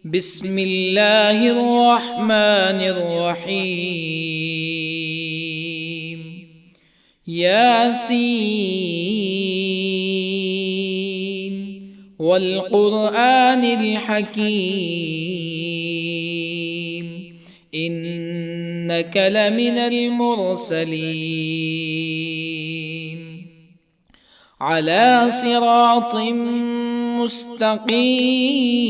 بسم الله الرحمن الرحيم. ياسين والقرآن الحكيم إنك لمن المرسلين على صراط مستقيم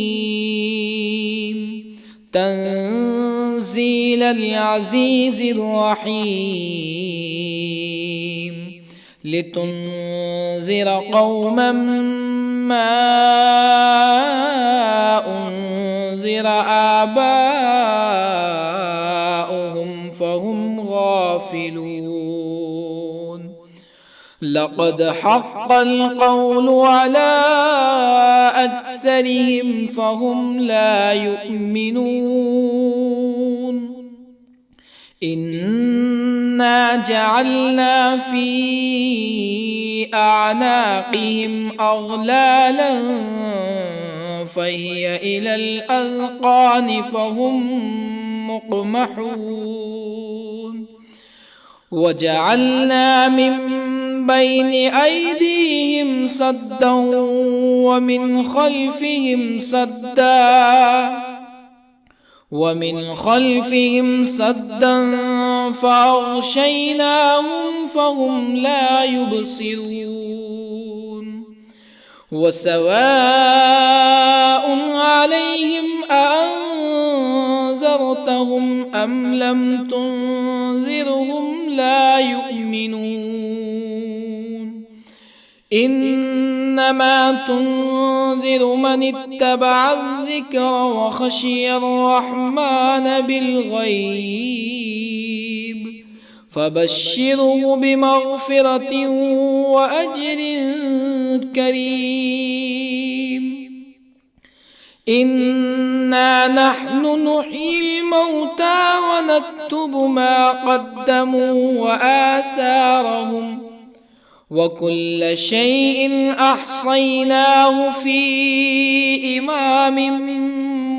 تنزيل العزيز الرحيم لتنذر قوما ما أنذر آباؤهم فهم غافلون. لقد حق القول على أكثرهم فهم لا يؤمنون. إنا جعلنا في أعناقهم أغلالا فهي إلى الأذقان فهم مقمحون. وجعلنا من بين أيديهم سدا ومن خلفهم سدا فأغشيناهم فهم لا يبصرون. وسواء عليهم أأنذرتهم أم لم تنذرهم لا يؤمنون. إنما تنذر من اتبع الذكر وخشي الرحمن بالغيب فبشره بمغفرة وأجر كريم. إنا نحن نحيي الموتى ونكتب ما قدموا وآثارهم وكل شيء أحصيناه في إمام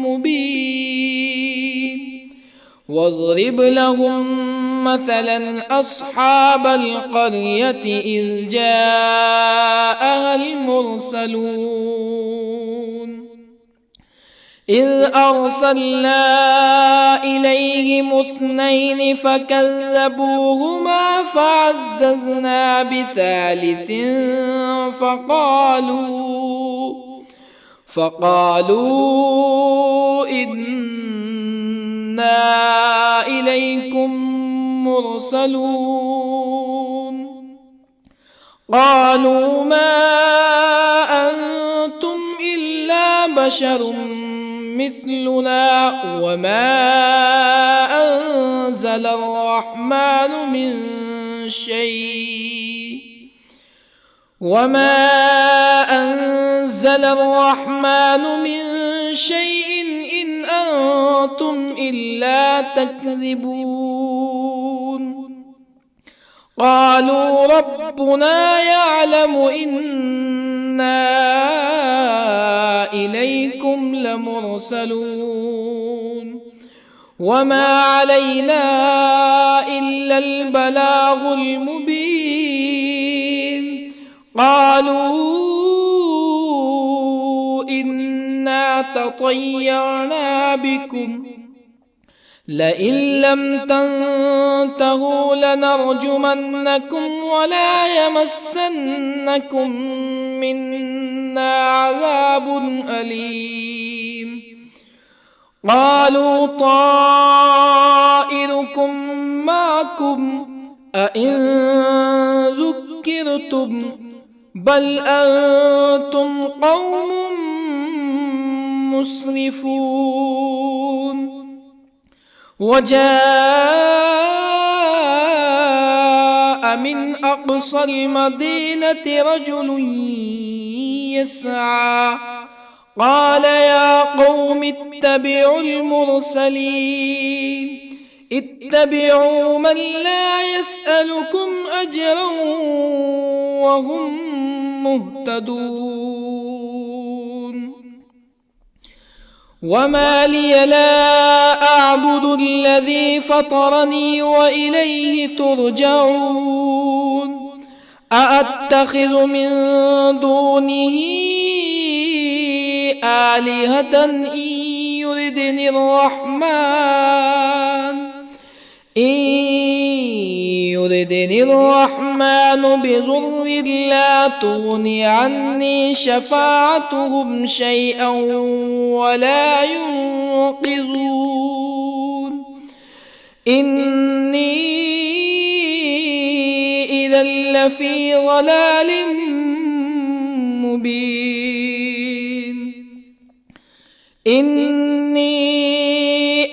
مبين. واضرب لهم مثلا أصحاب القرية إذ جاءها المرسلون إذ أرسلنا إليهم اثنين فكذبوهما فعززنا بثالث فقالوا إنا إليكم مرسلون. قالوا ما أنتم إلا بشر مثلنا وما أنزل الرحمن من شيء إن أنتم إلا تكذبون. قالوا ربنا يعلم إنا إليكم لمرسلون وما علينا إلا البلاغ المبين. قالوا إنا تطيرنا بكم لئن لم تنتهوا لنرجمنكم ولا يمسنكم منا عذاب أليم. قالوا طائركم معكم أئن ذكرتم بل أنتم قوم مسرفون. وجاء من أقصى المدينة رجل يسعى قال يا قوم اتبعوا المرسلين اتبعوا من لا يسألكم أجرا وهم مهتدون. وما لي لا أعبد الذي فطرني وإليه ترجعون أأتخذ من دونه آلهة يردني الرحمن بضر لا تغن عني شفاعتهم شيئا ولا ينقذون إني إذا لفي ضلال مبين إني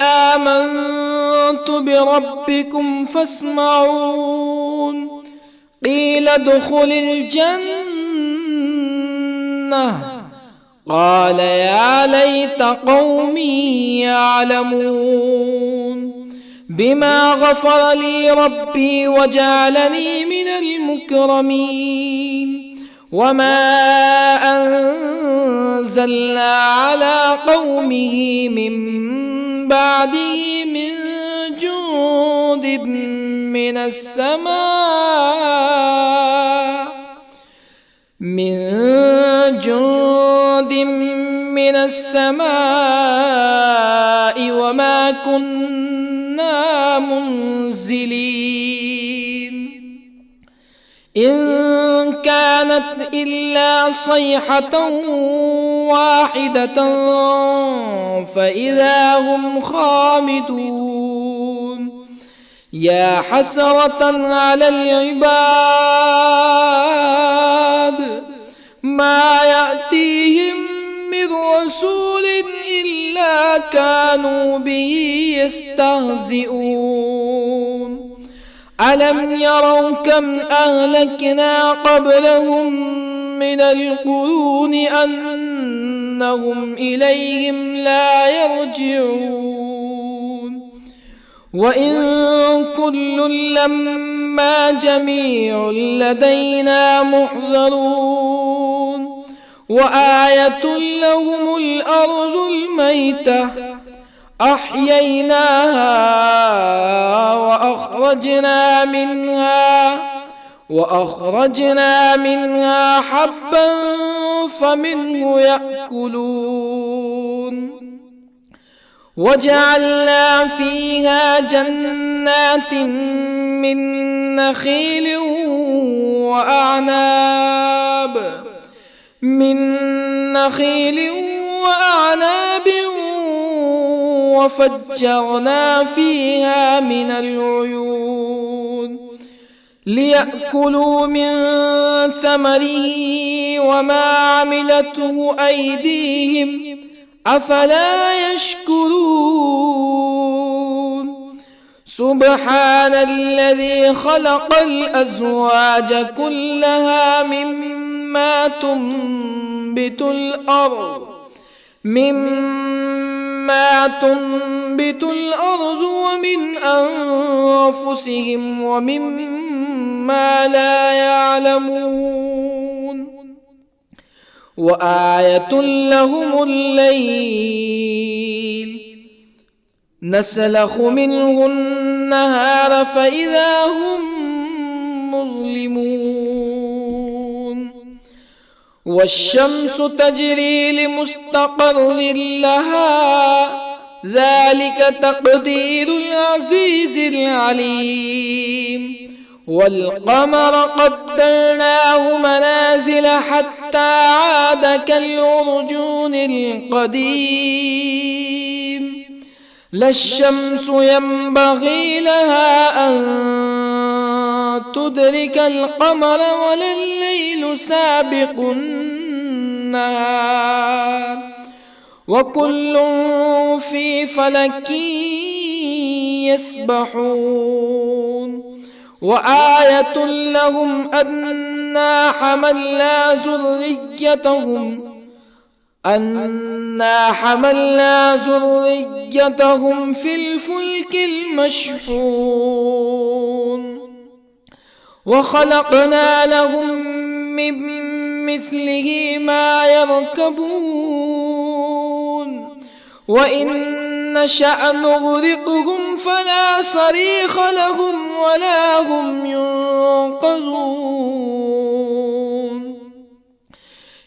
آمنت بربكم فاسمعون قيل ادخل الجنة قال يا ليت قومي يعلمون بما غفر لي ربي وجعلني من المكرمين وما أنزلنا على قومه من بعده من جند من السماء وما كنا منزلين إن كانت إلا صيحة واحدة فإذا هم خامدون يا حسرة على العباد ما يأتيهم من رسول إلا كانوا به يستهزئون ألم يروا كم أهلكنا قبلهم من القرون أنهم إليهم لا يرجعون وإن كل لما جميع لدينا محضرون وآية لهم الأرض الميتة أحييناها وأخرجنا منها حبا فمنه يأكلون وجعلنا فيها جنات من نخيل وأعناب وفجرنا فيها من العيون ليأكلوا من ثمره وما عملته أيديهم أفلا يشكرون سبحان الذي خلق الأزواج كلها مما تنبت الأرض ومن أنفسهم ومما لا يعلمون وآية لهم الليل نسلخ منه النهار فإذا هم مظلمون والشمس تجري لمستقر لها ذلك تقدير العزيز العليم والقمر قدرناه منازل حتى عاد كالعرجون القديم لا الشمس ينبغي لها أن تدرك القمر ولا الليل سابق النهار وكل في فلك يسبحون وآية لهم أنا حملنا ذريتهم في الفلك المشحون وخلقنا لهم من مثله ما يركبون وإن نشأ نغرقهم فلا صريخ لهم ولا هم ينقذون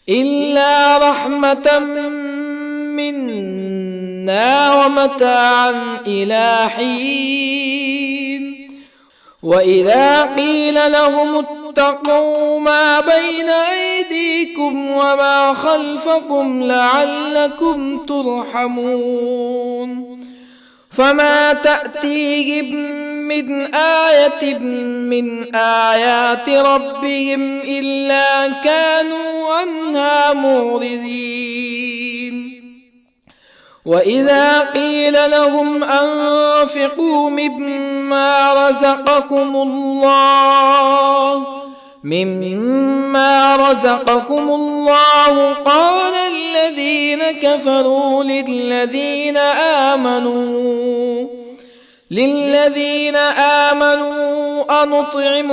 إلا رحمة منا ومتاعا إلى حين وإذا قيل لهم اتقوا ما بين أيديكم وما خلفكم لعلكم ترحمون فما تأتيهم من آية من آيات ربهم إلا كانوا عنها معرضين وإذا قيل لهم أنفقوا مما رزقكم الله قال الذين كفروا للذين آمنوا أنطعم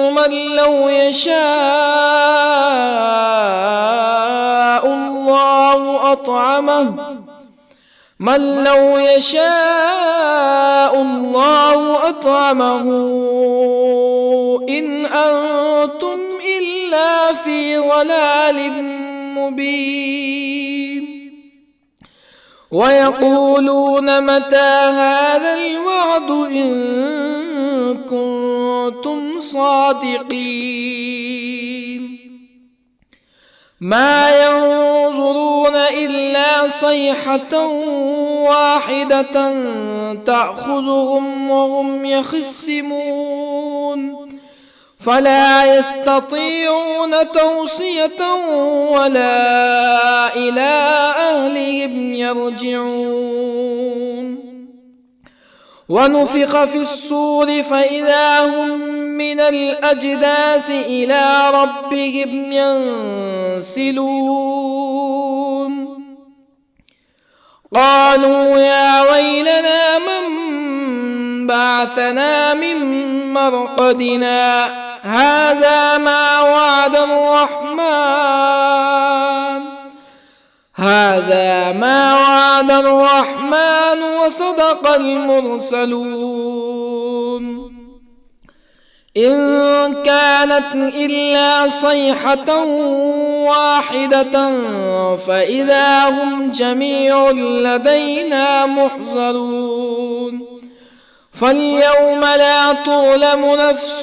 من لو يشاء الله أطعمه إن أنتم إلا في ضلال مبين ويقولون متى هذا الوعد إن كنتم صادقين ما ينظرون إلا صيحة واحدة تأخذهم وهم يخصمون فلا يستطيعون توصية ولا إلى أهلهم يرجعون ونفخ في الصور فإذا هم من الأجداث إلى ربهم ينسلون قالوا يا ويلنا من بعثنا من مرقدنا هذا ما وعد الرحمن وصدق المرسلون إن كانت إلا صيحة واحدة فإذا هم جميع لدينا محضرون فاليوم لا تظلم نفس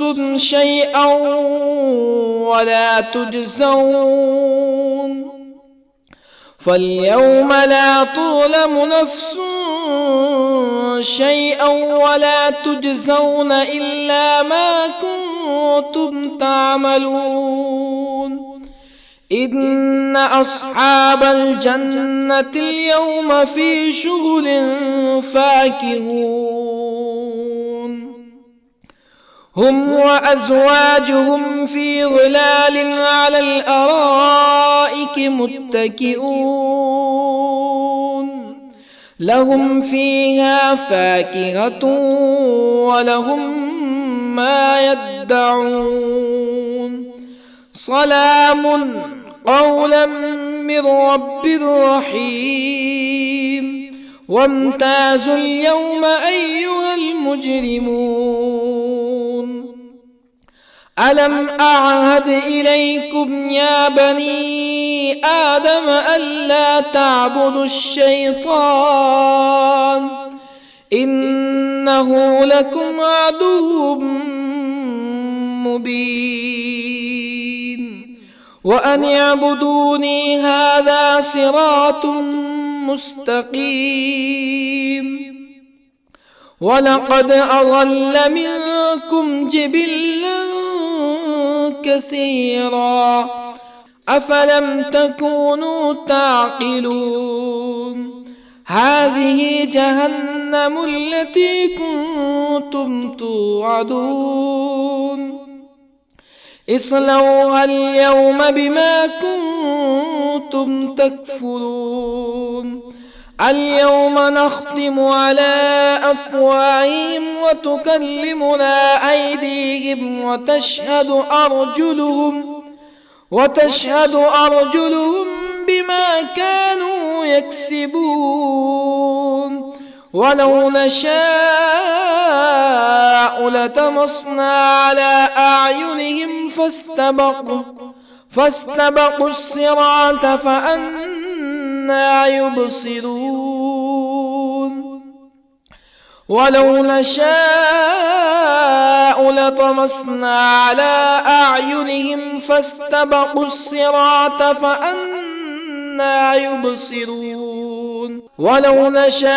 شيئا ولا تجزون إلا ما كنتم تعملون إن أصحاب الجنة اليوم في شغل فاكهون هم وأزواجهم في ظلال على الأرائك متكئون لهم فيها فاكهة ولهم ما يدعون سلام قولا من رب رحيم وامتازوا اليوم أيها المجرمون ألم أعهد إليكم يا بني آدم ألا تعبدوا الشيطان إنه لكم عدو مبين وأن اعبدوني هذا صراط مستقيم ولقد أضل منكم جبلا كثيرا أفلم تكونوا تعقلون هذه جهنم التي كنتم توعدون اصلوها اليوم بما كنتم تكفرون اليوم نختم على أفواههم وتكلمنا أيديهم وتشهد أرجلهم بما كانوا يكسبون ولو نشاء لطمسنا على أعينهم فاستبقوا الصراط فأنى يبصرون ولو نشاء لطمسنا على أعينهم فاستبقوا الصراط فأنى يبصرون ولو نشاء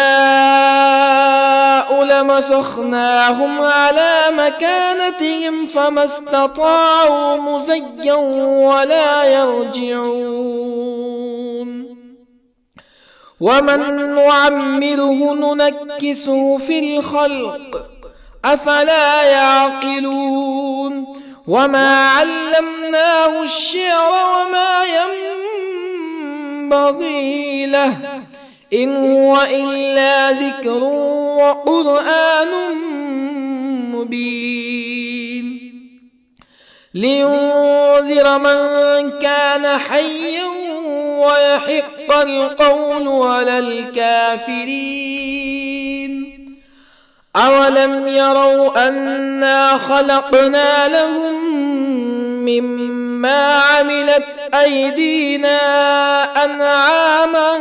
لمسخناهم على مكانتهم فما استطاعوا مزيا ولا يرجعون ومن نعمره ننكسه في الخلق أفلا يعقلون وما علمناه الشعر وما ينبغي له إن هو إلا ذكر وقرآن مبين لينذر من كان حيا ويحق القول على الكافرين أولم يروا أنا خلقنا لهم مما عملت أيدينا أنعاما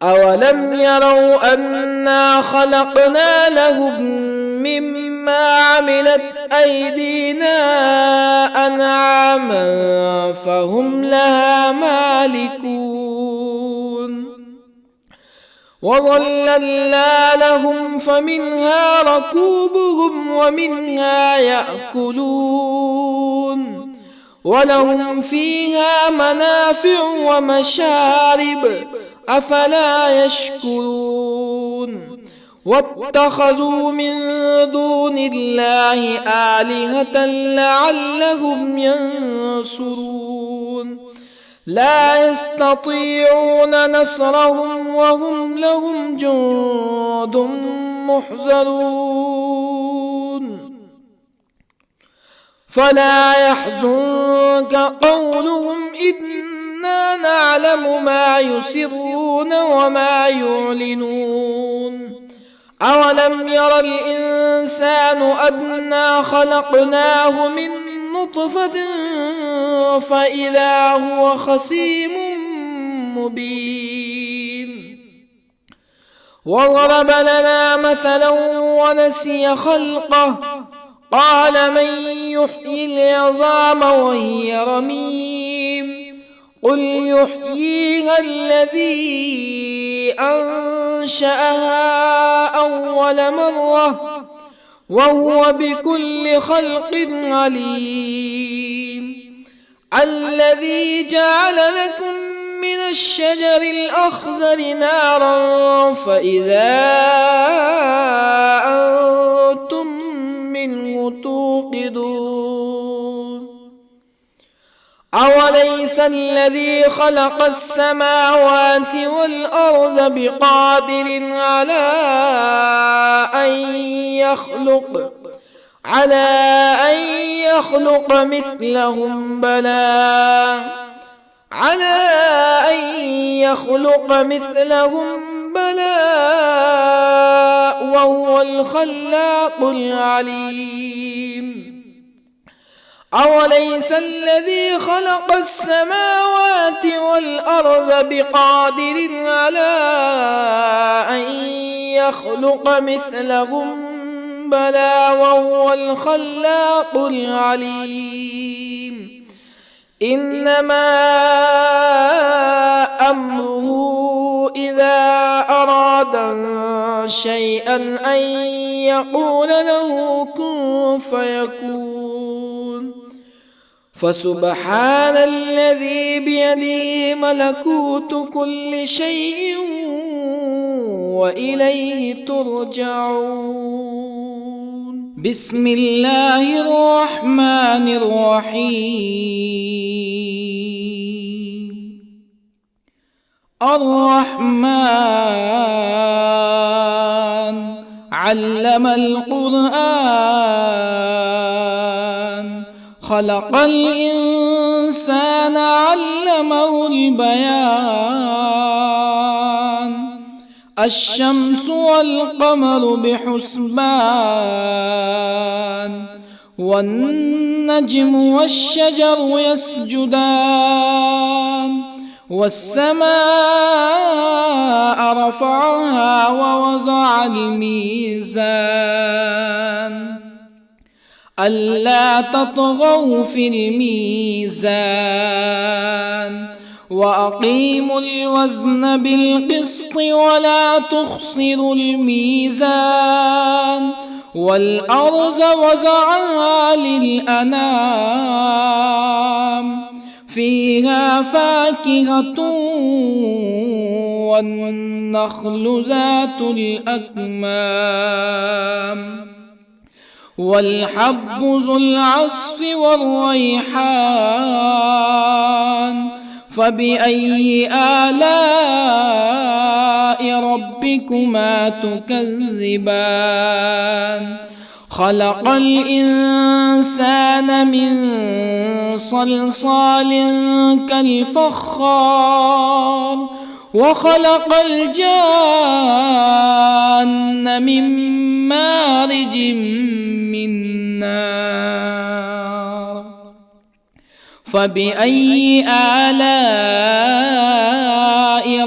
أولم يروا أنا خلقنا لهم مما عملت أيدينا أنعاما فهم لها مالكون وظللنا لهم فمنها ركوبهم ومنها يأكلون ولهم فيها منافع ومشارب أفلا يشكرون واتخذوا من دون الله آلهة لعلهم ينصرون لا يستطيعون نصرهم وهم لهم جند محضرون فلا يحزنك قولهم إنا نعلم ما يسرون وما يعلنون أولم ير الإنسان أنا خلقناه من نطفة فإذا هو خصيم مبين وضرب لنا مثلا ونسي خلقه قال من يحيي العظام وهي رميم قل يحييها الذي أنشأها أول مرة وهو بكل خلق عليم الذي جعل لكم من الشجر الأخضر نارا فإذا أنتم منه توقدون أوليس الذي خلق السماوات والأرض بقادر على أن يخلق مثلهم بلى وهو الخلاق العليم أوليس الذي خلق السماوات والأرض بقادر على أن يخلق مثلهم بلى وهو الخلاق العليم إنما أمره إذا أراد شيئا أن يقول له كن فيكون فسبحان الذي بيده ملكوت كل شيء وإليه ترجعون بسم الله الرحمن الرحيم الرحمن علم القرآن خلق الإنسان الإنسان علمه البيان الشمس والقمر بحسبان والنجم والشجر يسجدان والسماء رفعها ووضع الميزان ألا تطغوا في الميزان وأقيموا الوزن بالقسط ولا تخسروا الميزان والأرض وضعها للأنام فيها فاكهة والنخل ذات الأكمام والحب ذو العصف والريحان فبأي آلاء ربكما تكذبان خلق الإنسان من صلصال كالفخار وخلق الجان من مارج من نار فبأي آلاء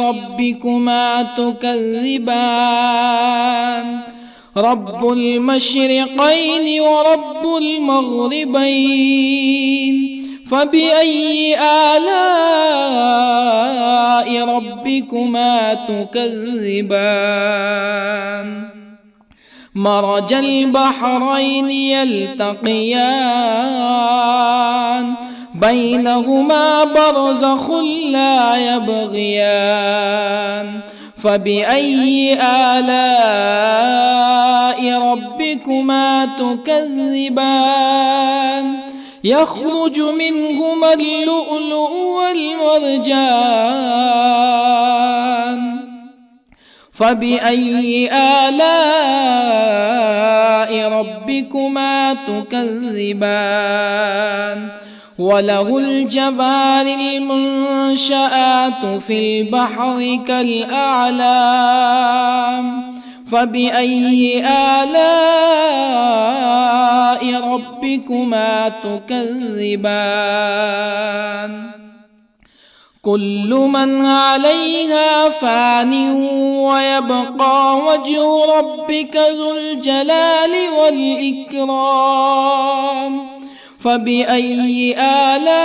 ربكما تكذبان رب المشرقين ورب المغربين فبأي آلاء ربكما تكذبان مرج البحرين يلتقيان بينهما برزخ لا يبغيان فبأي آلاء ربكما تكذبان يخرج منهما اللؤلؤ والمرجان فبأي آلاء ربكما تكذبان وله الجوار المنشآت في البحر كالأعلام فبأي آلاء ربكما تكذبان كل من عليها فان ويبقى وجه ربك ذو الجلال والإكرام فبأي آلاء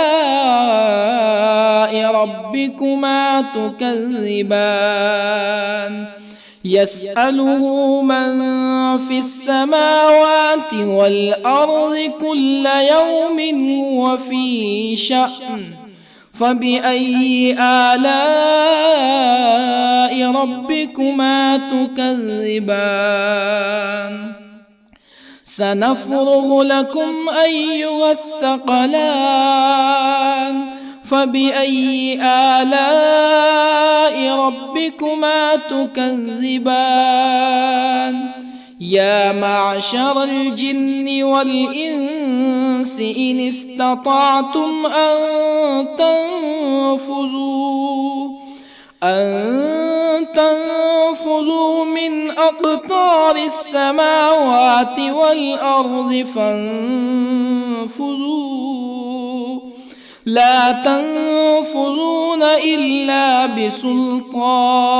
ربكما تكذبان يسأله من في السماوات والأرض كل يوم هو في شأن فبأي آلاء ربكما تكذبان سنفرغ لكم أيها الثقلان فبأي آلاء ربكما تكذبان يا معشر الجن والإنس إن استطعتم أن تنفذوا من أقطار السماوات والأرض فانفذوا لا تنفذون إلا بسلطان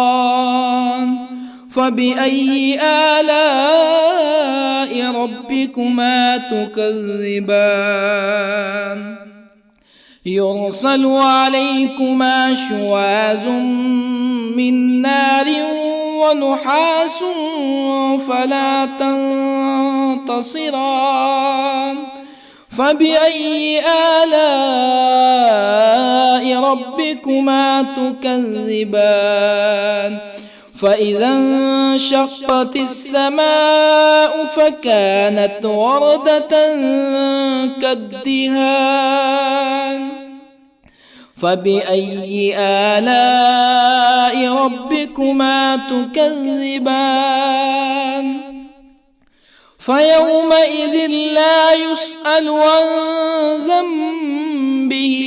فبأي آلاء ربكما تكذبان يرسل عليكما شواظ من نار ونحاس فلا تنتصران فبأي آلاء ربكما تكذبان فإذا انشقت السماء فكانت وردة كالدهان فبأي آلاء ربكما تكذبان فيومئذ لا يسأل عن ذنبه به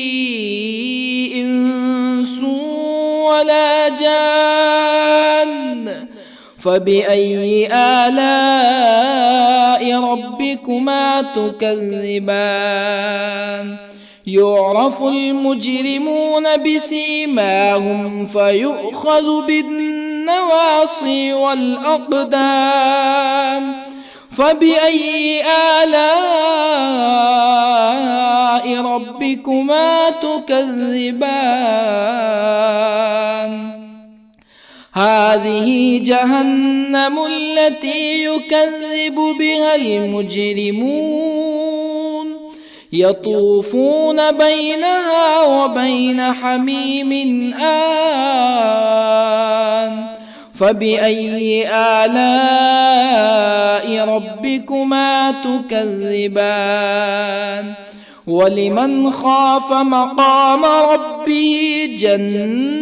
إنس ولا جان فبأي آلاء ربكما تكذبان يعرف المجرمون بسيماهم فيؤخذ بالنواصي والأقدام فبأي آلاء ربكما تكذبان هذه جهنم التي يكذب بها المجرمون يطوفون بينها وبين حميم آن فبأي آلاء ربكما تكذبان ولمن خاف مقام ربه جنتان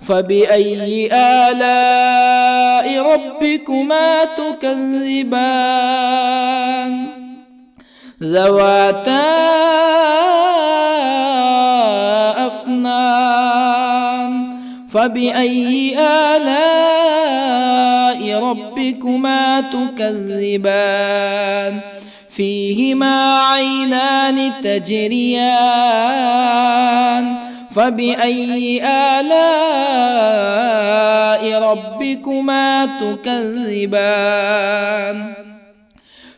فبأي آلاء ربكما تكذبان ذواتا أفنان فبأي آلاء ربكما تكذبان فيهما عينان تجريان فبأي آلاء ربكما تكذبان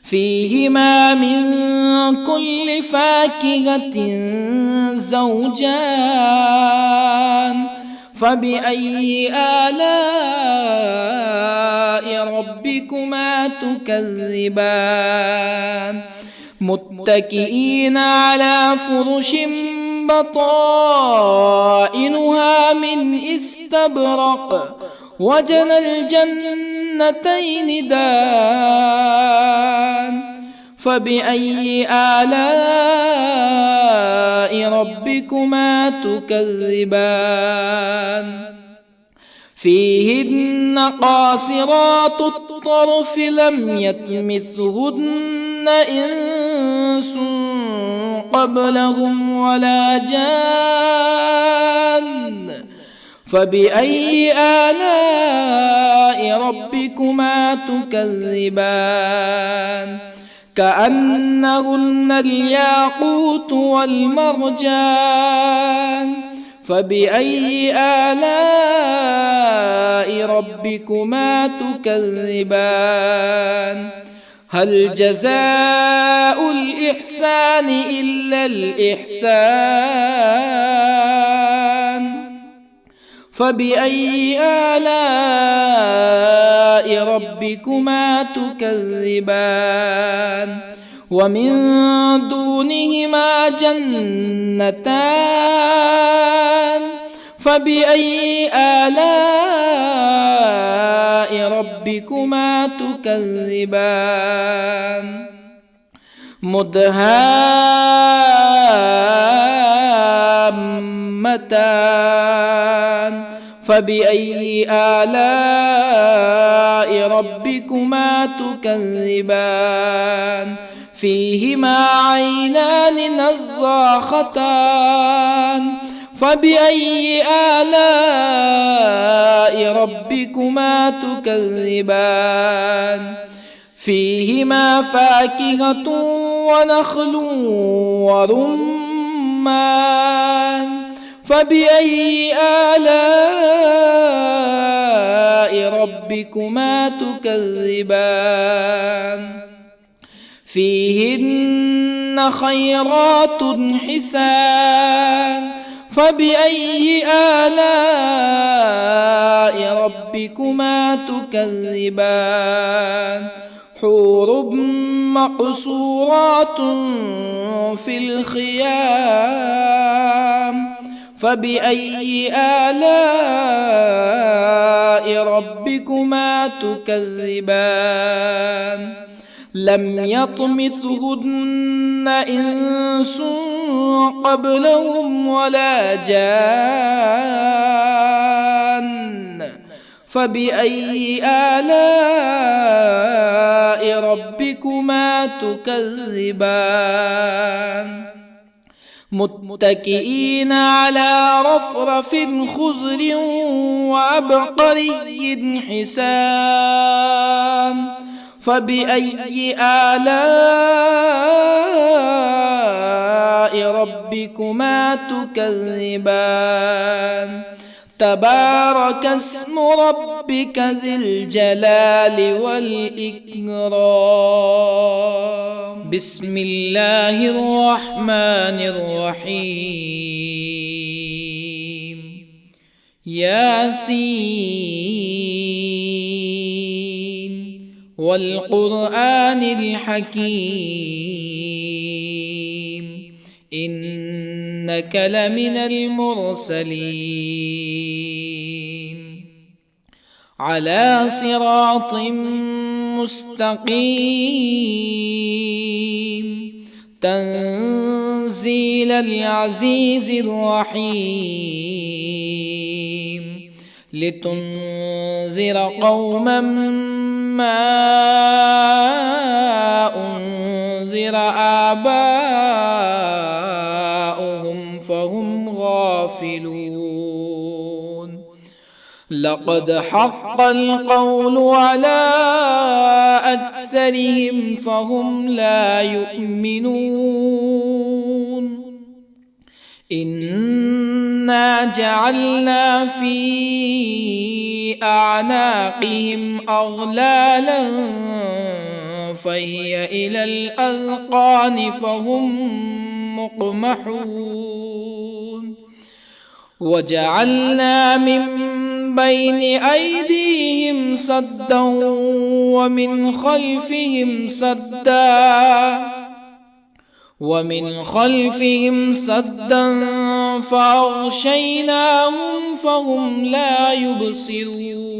فيهما من كل فاكهة زوجان فبأي آلاء ربكما تكذبان متكئين على فرش بطائنها من استبرق وجنى الجنتين دان فبأي آلاء ربكما تكذبان فيهن قاصرات الطرف لم يطمثهن إنس قبلهم ولا جان فبأي آلاء ربكما تكذبان كأنهن الياقوت والمرجان فبأي آلاء ربكما تكذبان هل جزاء الإحسان إلا الإحسان فبأي آلاء ربكما تكذبان ومن دونهما جنتان فبأي آلاء ربكما تكذبان مدهامتان فبأي آلاء ربكما تكذبان فيهما عينان نضاختان فبأي آلاء ربكما تكذبان فيهما فاكهة ونخل ورمان فبأي آلاء ربكما تكذبان فيهن خيرات حسان فبأي آلاء ربكما تكذبان حور مقصورات في الخيام فبأي آلاء ربكما تكذبان لم يطمثهن إنس قبلهم ولا جان فبأي آلاء ربكما ربكما تكذبان متكئين على رفرف خضر وعبقري حسان فبأي آلاء ربكما تكذبان تبارك اسم ربك ذي الجلال والإكرام. بسم الله الرحمن الرحيم. ياسين والقرآن الحكيم إنك لمن المرسلين على صراط مستقيم تنزيل العزيز الرحيم لتنذر قوما ما أنذر آباؤهم فهم غافلون لقد حق القول على أكثرهم فهم لا يؤمنون إنا جعلنا في أعناقهم أغلالا فهي إلى الأذقان فهم مقمحون وجعلنا من بين أيديهم سدا ومن خلفهم سدا فأغشيناهم فهم لا يبصرون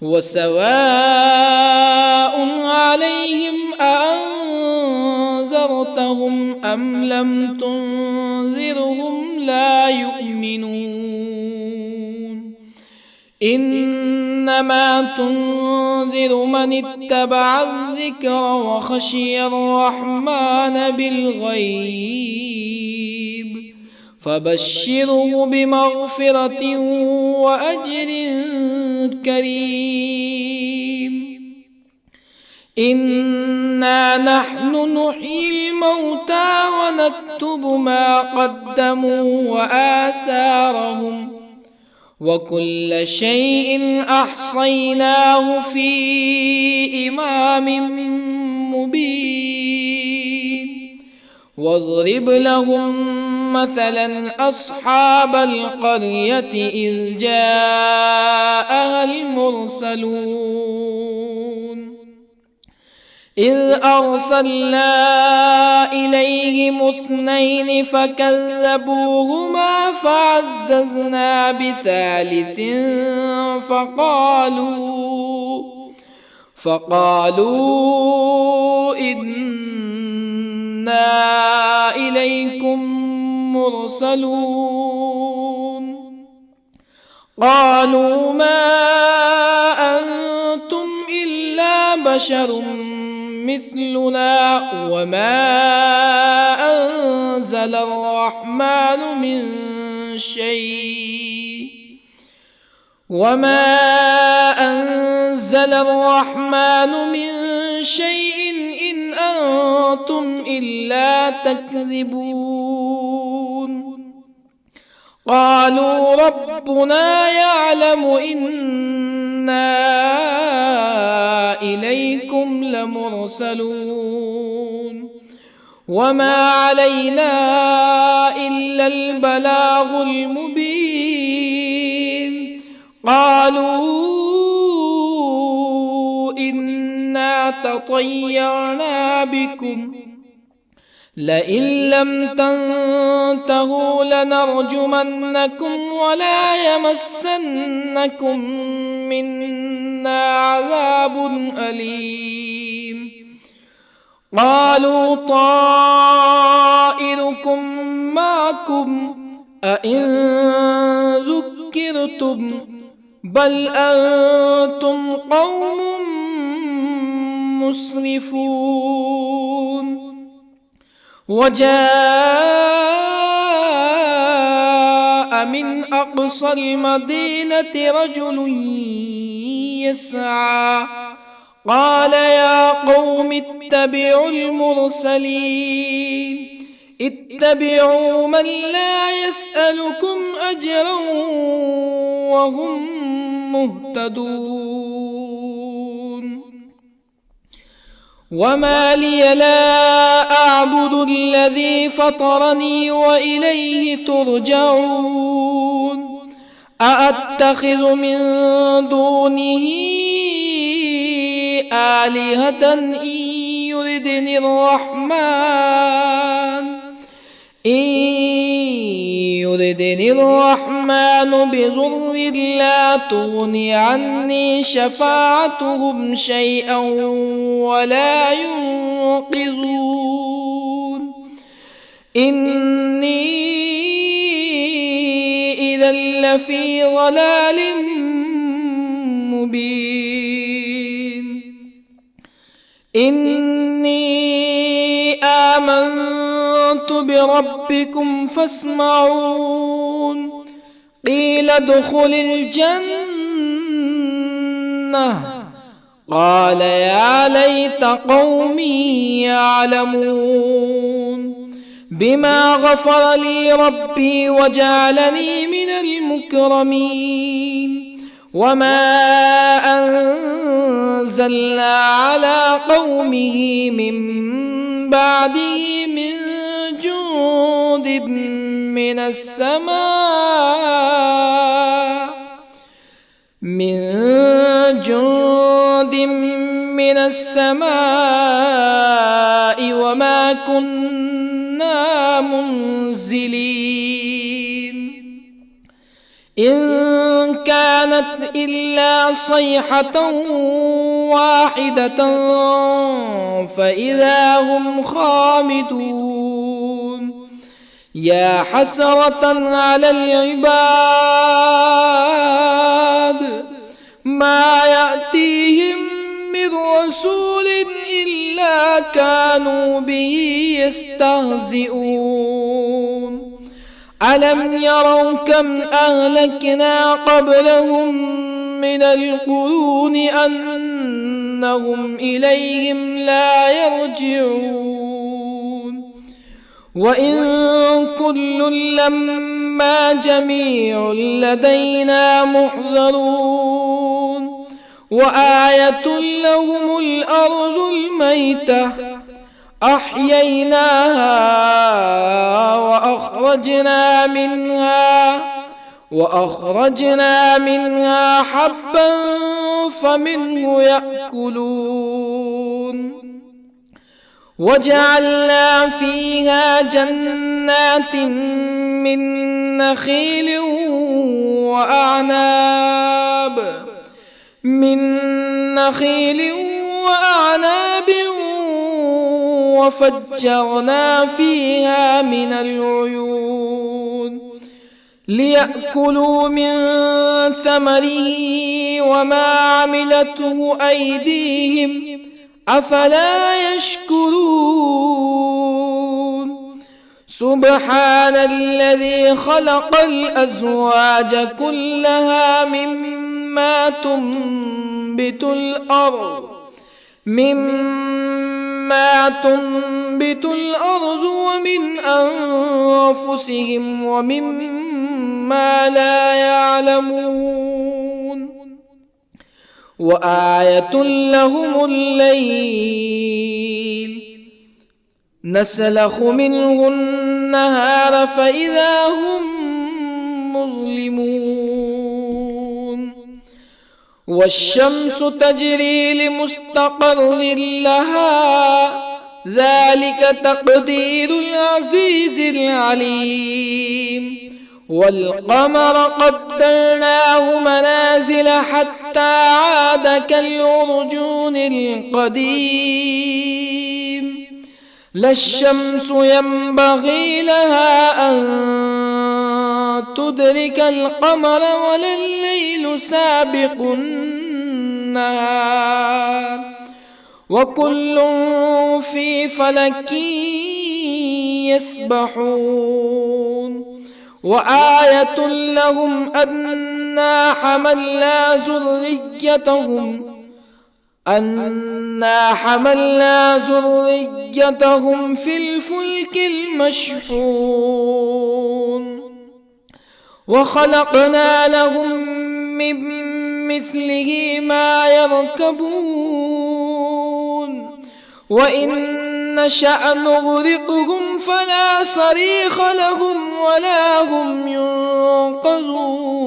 وسواء عليهم أأنذرتهم أم لم تنذرهم لا يؤمنون إنما تنذر من اتبع الذكر وخشي الرحمن بالغيب فبشره بمغفرة وأجر كريم إنا نحن نحيي الموتى ونكتب ما قدموا وآثارهم وكل شيء أحصيناه في إمام مبين واضرب لهم مثلا أصحاب القرية إذ جاءها المرسلون إذ أرسلنا إليهم اثنين فكذبوهما فعززنا بثالث فقالوا إنا إليكم مرسلون قالوا ما أنتم إلا بشر مثلنا وما أنزل الرحمن من شيء إن أنتم إلا تكذبون قالوا ربنا يعلم إنا إليكم لمرسلون وما علينا إلا البلاغ المبين قالوا إنا تطيرنا بكم لئن لم تنتهوا لنرجمنكم ولا يمسنكم منا عذاب أليم قالوا طائركم معكم أئن ذكرتم بل أنتم قوم مسرفون وجاء من أقصى المدينة رجل يسعى قال يا قوم اتبعوا المرسلين اتبعوا من لا يسألكم أجرا وهم مهتدون وما لي لا أعبد الذي فطرني وإليه ترجعون أأتخذ من دونه آلهة إن يردني الرحمن بضر لا تغني عني شفاعتهم شيئا ولا ينقذون إني إذا لفي ضلال مبين إني آمنت بربكم فاسمعون قيل ادخل الجنة قال يا ليت قومي يعلمون بما غفر لي ربي وجعلني من المكرمين وما أنزلنا على قومه من بعده من جند من السماء وما كنا منزلين إن كانت إلا صيحة واحدة فإذا هم خامدون يا حسرة على العباد ما يأتيهم من رسول إلا كانوا به يستهزئون ألم يروا كم أهلكنا قبلهم من القرون أنهم إليهم لا يرجعون وإن كل لما جميع لدينا محضرون وآية لهم الأرض الميتة أحييناها وأخرجنا منها حبا فمنه يأكلون وجعلنا فيها جنات من نخيل وأعناب وفجرنا فيها من العيون ليأكلوا من ثمره وما عملته أيديهم أفلا يشكرون سبحان الذي خلق الأزواج كلها مما تنبت الأرض ومن أنفسهم ومما لا يعلمون وآية لهم الليل نسلخ منه النهار فإذا هم مظلمون والشمس تجري لمستقر لها ذلك تقدير العزيز العليم والقمر قدرناه منازل حتى عاد كالعرجون القديم لا الشمس ينبغي لها أن تدرك القمر ولا الليل سابق النهار وكل في فلك يسبحون وآية لهم أنا حملنا ذريتهم في الفلك المشحون وخلقنا لهم من مثله ما يركبون وإن نشأ نغرقهم فلا صريخ لهم ولا هم ينقذون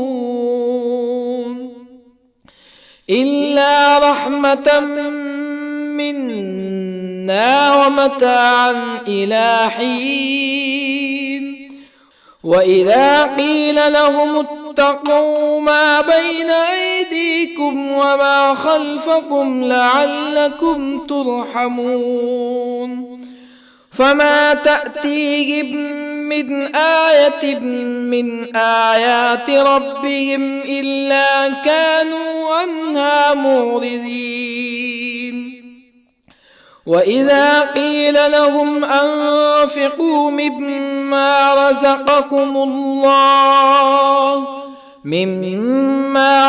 إلا رحمة منا ومتاعا إلى حين وإذا قيل لهم اتقوا ما بين أيديكم وما خلفكم لعلكم ترحمون فما تأتيهم من آية من آيات ربهم إلا كانوا عنها معرضين وإذا قيل لهم أنفقوا مما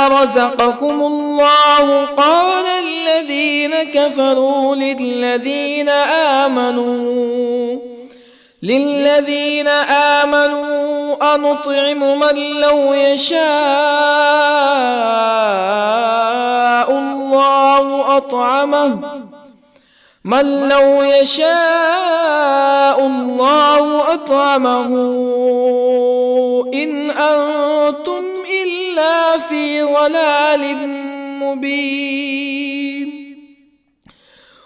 رزقكم الله قال الذين كفروا للذين آمنوا أنطعم من لو يشاء الله أطعمه إن أنتم إلا في ضلال مبين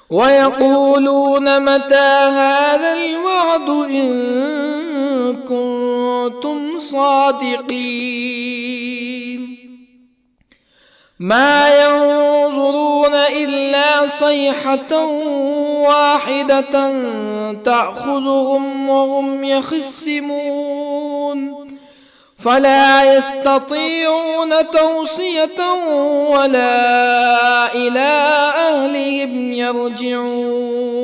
ويقولون متى هذا الوعد إن كنتم صادقين ما ينظرون إلا صيحة واحدة تأخذهم وهم يخصمون فلا يستطيعون توصية ولا إلى أهلهم يرجعون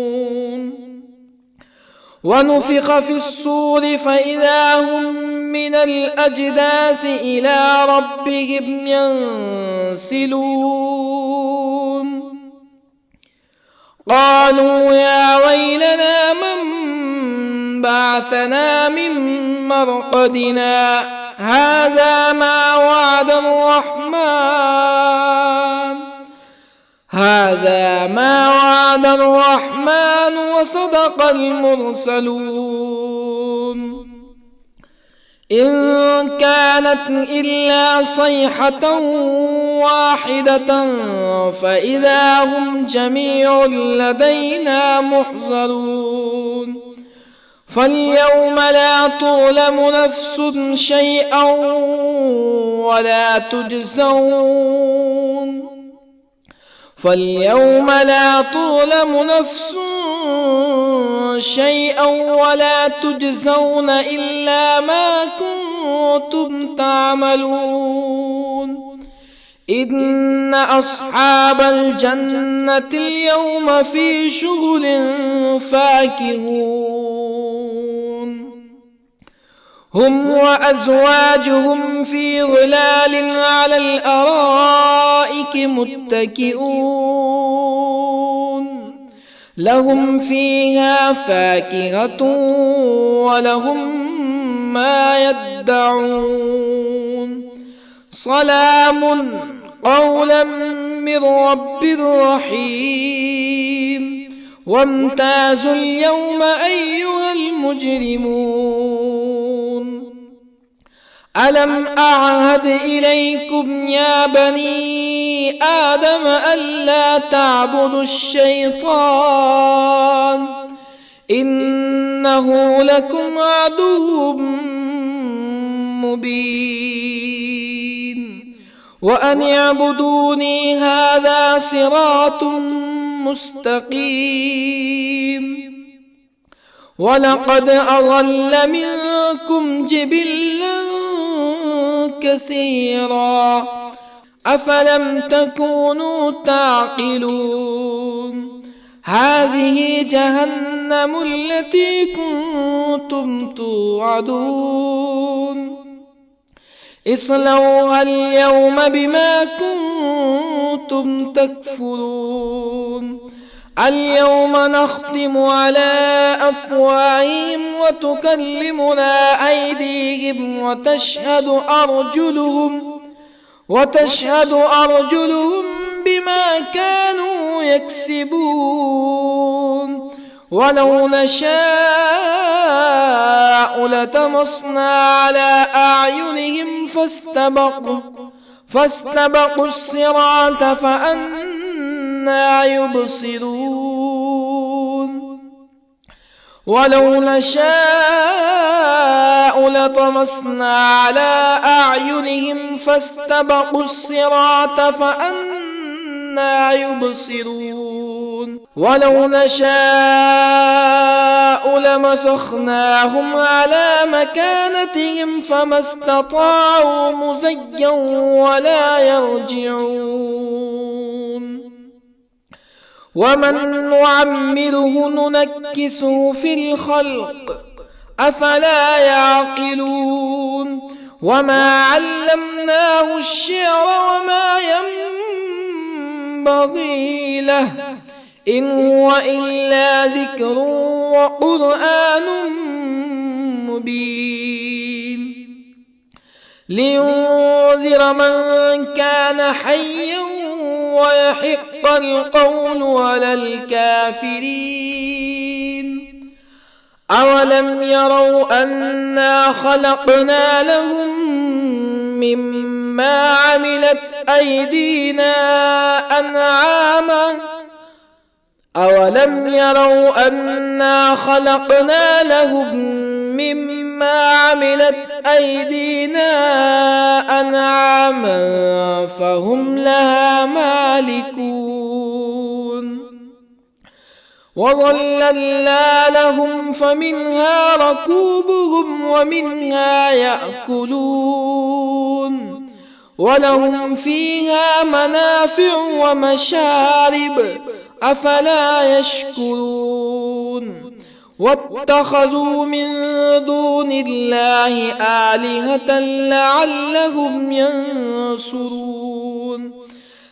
ونفخ في الصور فإذا هم من الأجداث إلى ربهم ينسلون قالوا يا ويلنا من بعثنا من مرقدنا هذا ما وعد الرحمن وصدق المرسلون إن كانت إلا صيحة واحدة فإذا هم جميع لدينا محضرون فاليوم لا تظلم نفس شيئا ولا تجزون إلا ما كنتم تعملون إن أصحاب الجنة اليوم في شغل فاكهون هم وأزواجهم في ظلال على الأرائك متكئون لهم فيها فاكهة ولهم ما يدعون سلام قولا من رب رحيم وامتازوا اليوم أيها المجرمون ألم أعهد إليكم يا بني آدم ألا تعبدوا الشيطان إنه لكم عدو مبين وأن اعبدوني هذا صراط مستقيم ولقد أضل منكم جبلا كثيرا أفلم تكونوا تعقلون هذه جهنم التي كنتم توعدون اصلوها اليوم بما كنتم تكفرون اليوم نختم على أفواههم وتكلمنا أيديهم وتشهد أرجلهم بما كانوا يكسبون ولو نشاء لطمسنا على أعينهم فاستبقوا الصراط فأنى يبصرون ولو نشاء لطمسنا على أعينهم فاستبقوا الصراط فأنى يبصرون ولو نشاء لمسخناهم على مكانتهم فما استطاعوا مزيا ولا يرجعون ومن نعمره ننكسه في الخلق أفلا يعقلون وما علمناه الشعر وما ينبغي له إن هو إلا ذكر وقرآن مبين لينذر من كان حيا ويحق القول على الكافرين أولم يروا أنا خلقنا لهم مما عملت أيدينا أنعاما أولم يروا أنا خلقنا لهم مما عملت أيدينا أنعاما فهم لها مالكون وظللنا لهم فمنها ركوبهم ومنها يأكلون ولهم فيها منافع ومشارب أفلا يشكرون واتخذوا من دون الله آلهة لعلهم ينصرون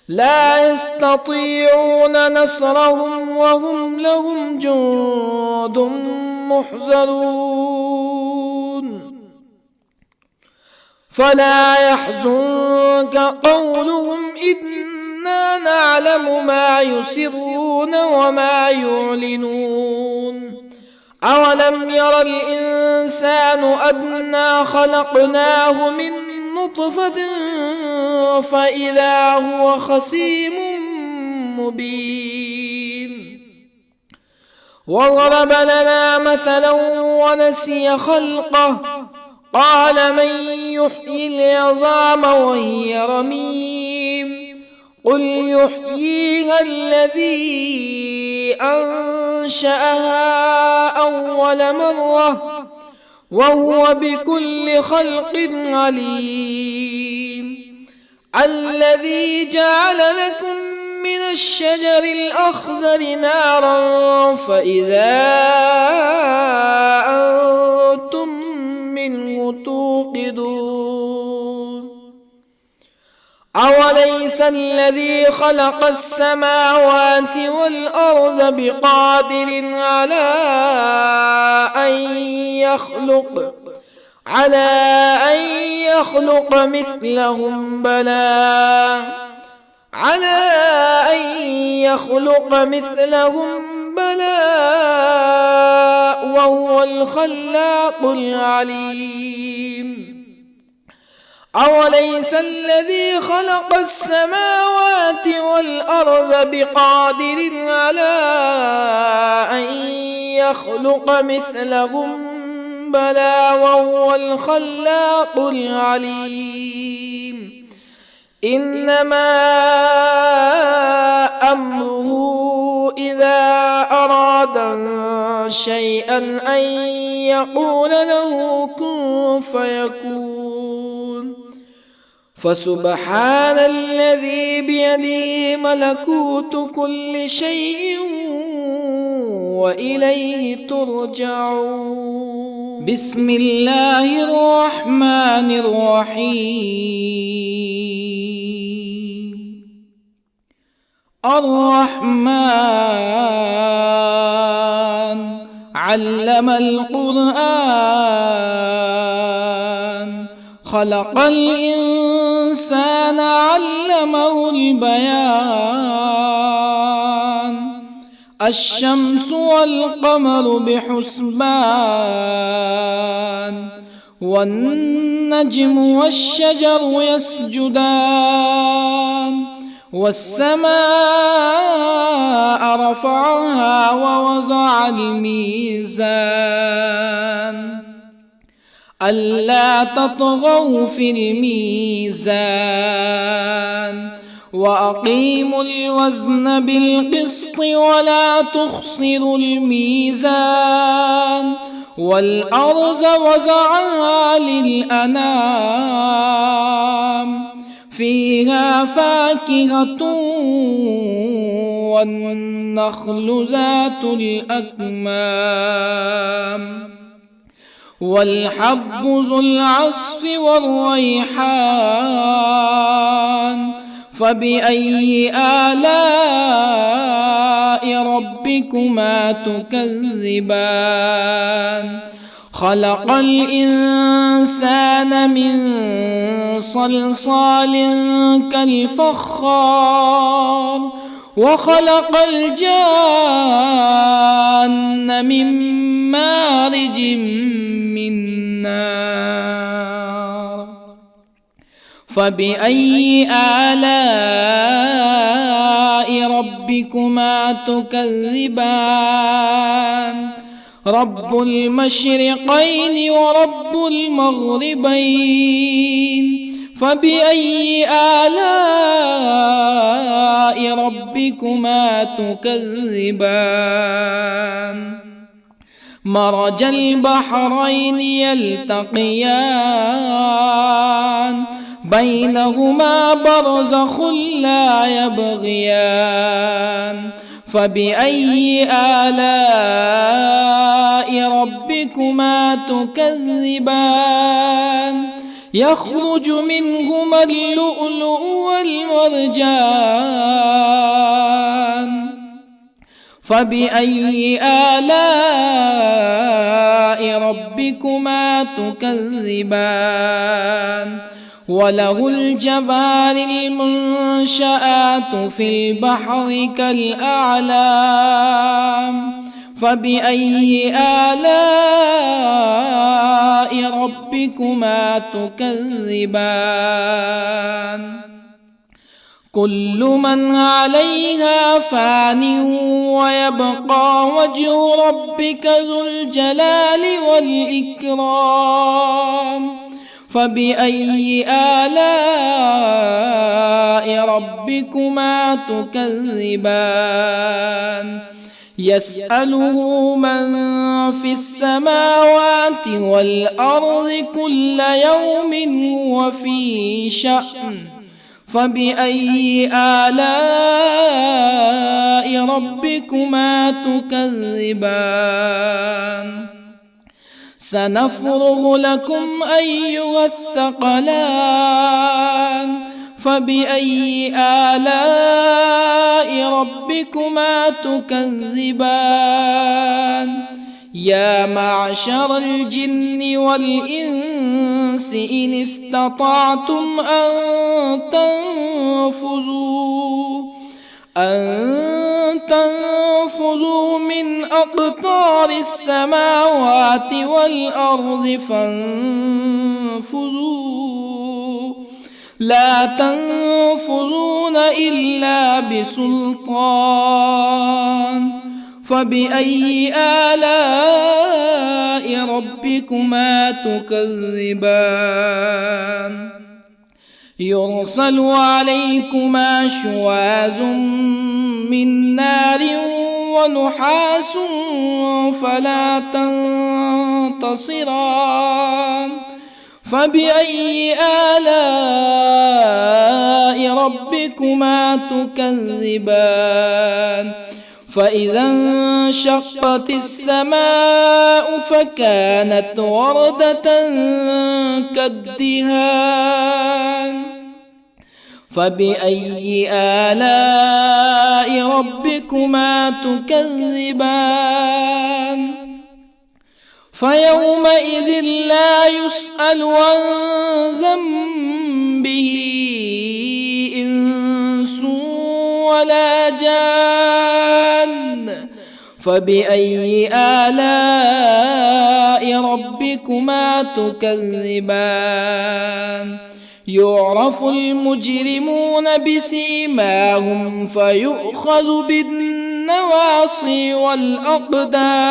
لا يستطيعون نصرهم وهم لهم جند محضرون فلا يحزنك قولهم إنا نعلم ما يسرون وما يعلنون أولم ير الإنسان أنا خلقناه من نطفة فإذا هو خصيم مبين وضرب لنا مثلا ونسي خلقه قال من يحيي العظام وهي رميم قل يحييها الذي أنشأها أول مرة وهو بكل خلق عليم الذي جعل لكم من الشجر الأخضر نارا فإذا أنتم منه توقدون أوليس الذي خلق السماوات والأرض بقادر على أن يخلق مثلهم بلى وهو الخلاق العليم أوليس الذي خلق السماوات والأرض بقادر على أن يخلق مثلهم بلى وهو الخلاق العليم إنما أمره إذا أراد شيئا أن يقول له كن فيكون فسبحان الذي بيده ملكوت كل شيء وإليه ترجعون. بسم الله الرحمن الرحيم. الرحمن علم القرآن، خلق الإنسان علمه البيان. الشمس والقمر بحسبان، والنجم والشجر يسجدان. والسماء رفعها ووضع الميزان، ألا تطغوا في الميزان. وأقيموا الوزن بالقسط ولا تخسروا الميزان. والأرض وضعها للأنام، فيها فاكهة والنخل ذات الأكمام، والحب ذو العصف والريحان. فبأي آلاء ربكما تكذبان؟ خلق الإنسان من صلصال كالفخار، وخلق الجان من مارج من نار. فبأي آلاء ربكما تكذبان؟ رب المشرقين ورب المغربين. فبأي آلاء ربكما تكذبان؟ مرج البحرين يلتقيان، بينهما برزخ لا يبغيان. فبأي آلاء ربكما تكذبان؟ يخرج منهما اللؤلؤ والمرجان. فبأي آلاء ربكما تكذبان؟ وله الجوار المنشآت في البحر كالأعلام. فبأي آلاء ربكما تكذبان؟ كل من عليها فان، ويبقى وجه ربك ذو الجلال والإكرام. فبأي آلاء ربكما تكذبان؟ يسأله من في السماوات والأرض كل يوم هو في شأن. فبأي آلاء ربكما تكذبان؟ سنفرغ لكم أيها الثقلان. فبأي آلاء ربكما تكذبان؟ يا معشر الجن والإنس إن استطعتم أن تنفذوا من أقطار السماوات والأرض فانفذوا، لا تنفذون إلا بسلطان. فبأي آلاء ربكما تكذبان؟ يرسل عليكما شواظ من نار ونحاس فلا تنتصران. فبأي آلاء ربكما تكذبان؟ فإذا انشقت السماء فكانت وردة كالدهان فبأي آلاء ربكما تكذبان فيومئذ لا يسأل عن ذنبه إنس ولا جان فبأي آلاء ربكما تكذبان يعرف المجرمون بسيماهم فيؤخذ بالنواصي والأقدام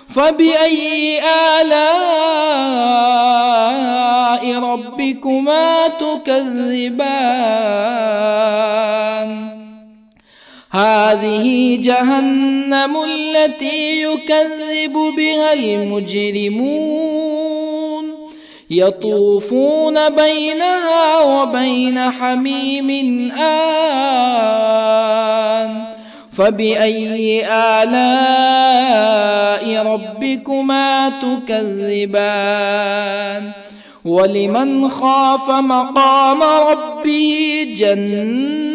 فبأي آلاء ربكما تكذبان هذه جهنم التي يكذب بها المجرمون يطوفون بينها وبين حميم آن فبأي آلاء ربكما تكذبان ولمن خاف مقام ربه جنتان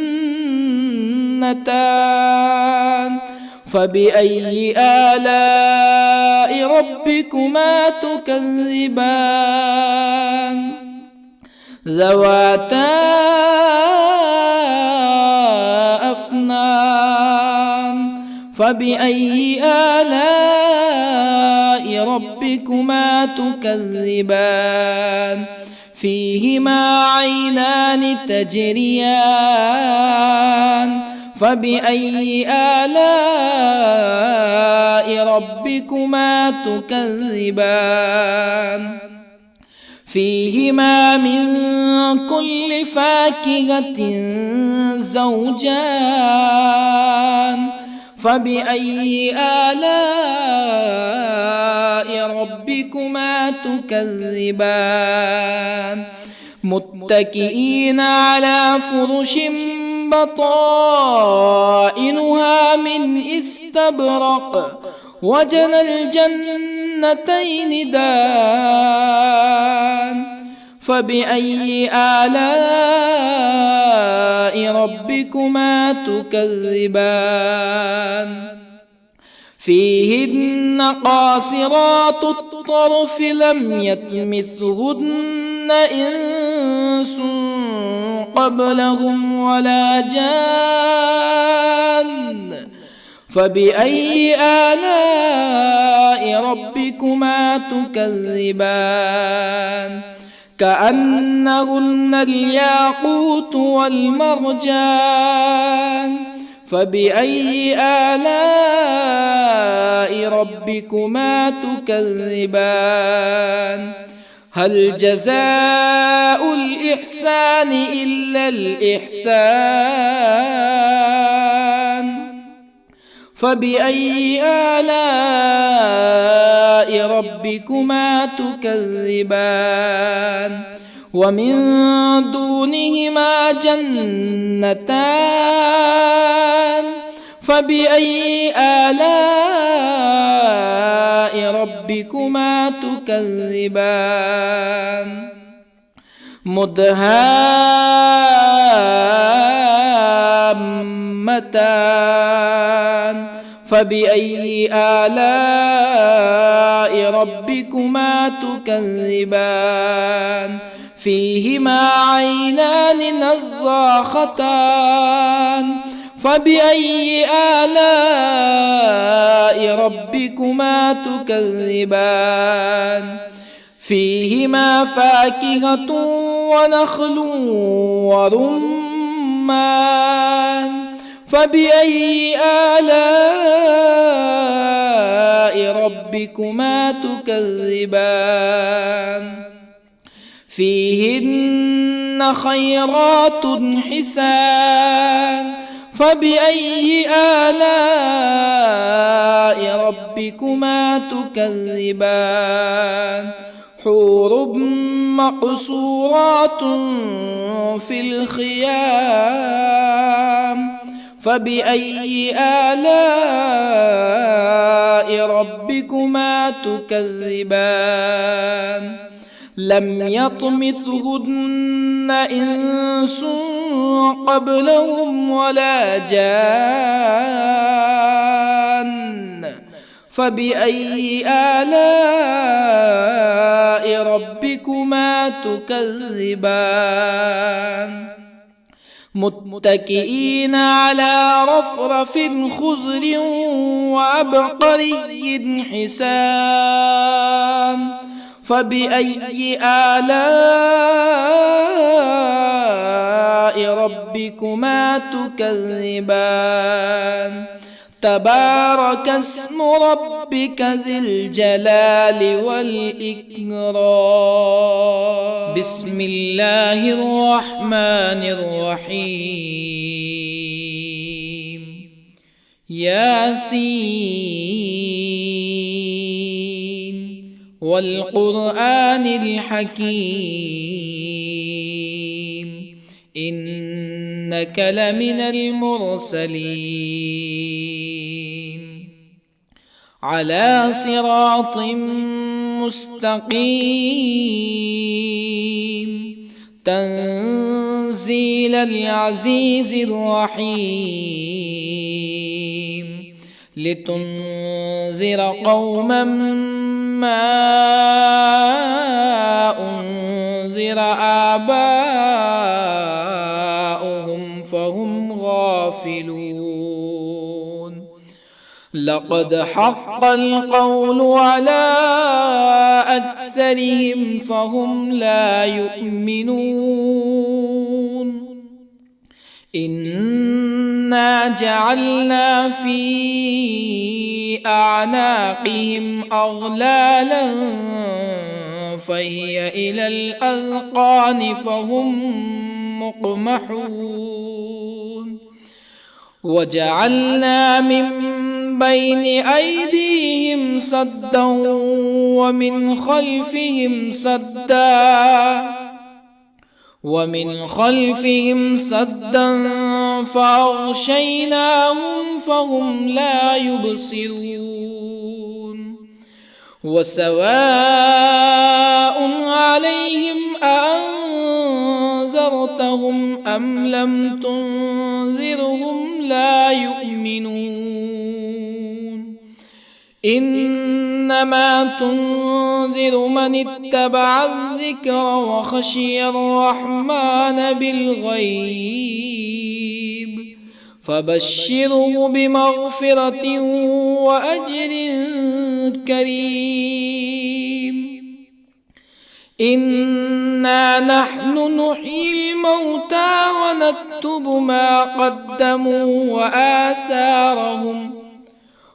فبأي آلاء ربكما تكذبان ذواتا أفنان فبأي آلاء ربكما تكذبان فيهما عينان تجريان فبأي آلاء ربكما تكذبان فيهما من كل فاكهة زوجان فبأي آلاء ربكما تكذبان متكئين على فرش بطائنها من استبرق وجنى الجنتين دان فبأي آلاء ربكما تكذبان فيهن قاصرات الطرف لم يطمثهن إنس قبلهم ولا جان فبأي آلاء ربكما تكذبان كأنهن الياقوت والمرجان فبأي آلاء ربكما تكذبان هل جزاء الإحسان إلا الإحسان فبأي آلاء ربكما تكذبان ومن دونهما جنتان فبأي آلاء ربكما تكذبان مدهامتان فبأي آلاء ربكما تكذبان فيهما عينان نضاختان فبأي آلاء ربكما تكذبان فيهما فاكهة ونخل ورمان فبأي آلاء ربكما تكذبان فيهن خيرات حسان فبأي آلاء ربكما تكذبان حور مقصورات في الخيام فبأي آلاء ربكما تكذبان لم يطمثهن إنس قبلهم ولا جان فبأي آلاء ربكما تكذبان متكئين على رفرف خضر وعبقري حسان فبأي آلاء ربكما تكذبان تبارك اسم ربك ذي الجلال والإكرام بسم الله الرحمن الرحيم ياسين والقرآن الحكيم إنك لمن المرسلين على صراط مستقيم تنزيل العزيز الرحيم لتنذر قوما ما أنذر آباؤهم فهم غافلون لقد حق القول على أكثرهم فهم لا يؤمنون إنا جعلنا في أعناقهم أغلالا فهي إلى الأذقان فهم مقمحون وجعلنا من بين أيديهم سدا ومن خلفهم سدا فأغشيناهم فهم لا يبصرون وسواء عليهم أأنذرتهم أم لم تنذرهم لا يؤمنون إنما تنذر من اتبع الذكر وخشي الرحمن بالغيب فبشره بمغفرة وأجر كريم إنا نحن نحيي الموتى ونكتب ما قدموا وآثارهم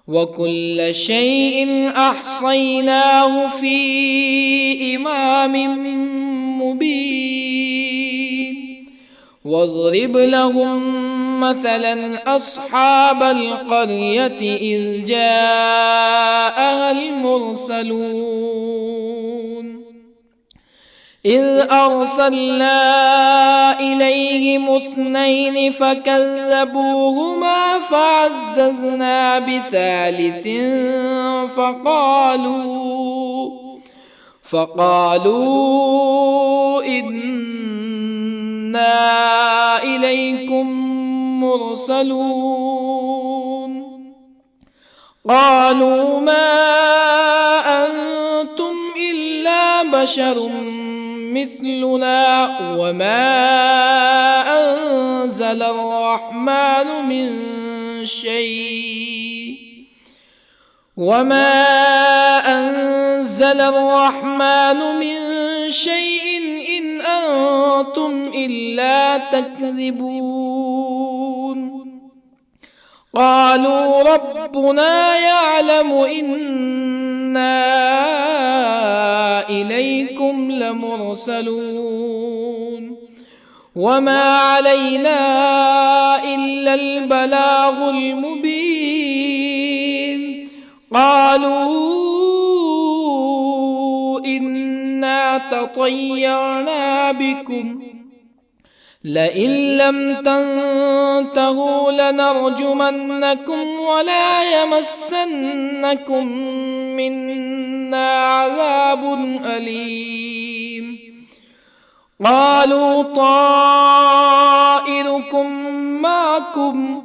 وكل شيء أحصيناه في إمام مبين واضرب لهم مثلا أصحاب القرية إذ جاءها المرسلون إذ أرسلنا إليهم اثنين فكذبوهما فعززنا بثالث فقالوا إنا إليكم مرسلون قالوا ما أنتم إلا بشر مثلنا وما أنزل الرحمن من شيء إن أنتم إلا تكذبون قالوا ربنا يعلم إنا إليكم لمرسلون وما علينا إلا البلاغ المبين قالوا إنا تطيرنا بكم لئن لم تنتهوا لنرجمنكم ولا يمسنكم منا عذاب أليم. قالوا طائركم معكم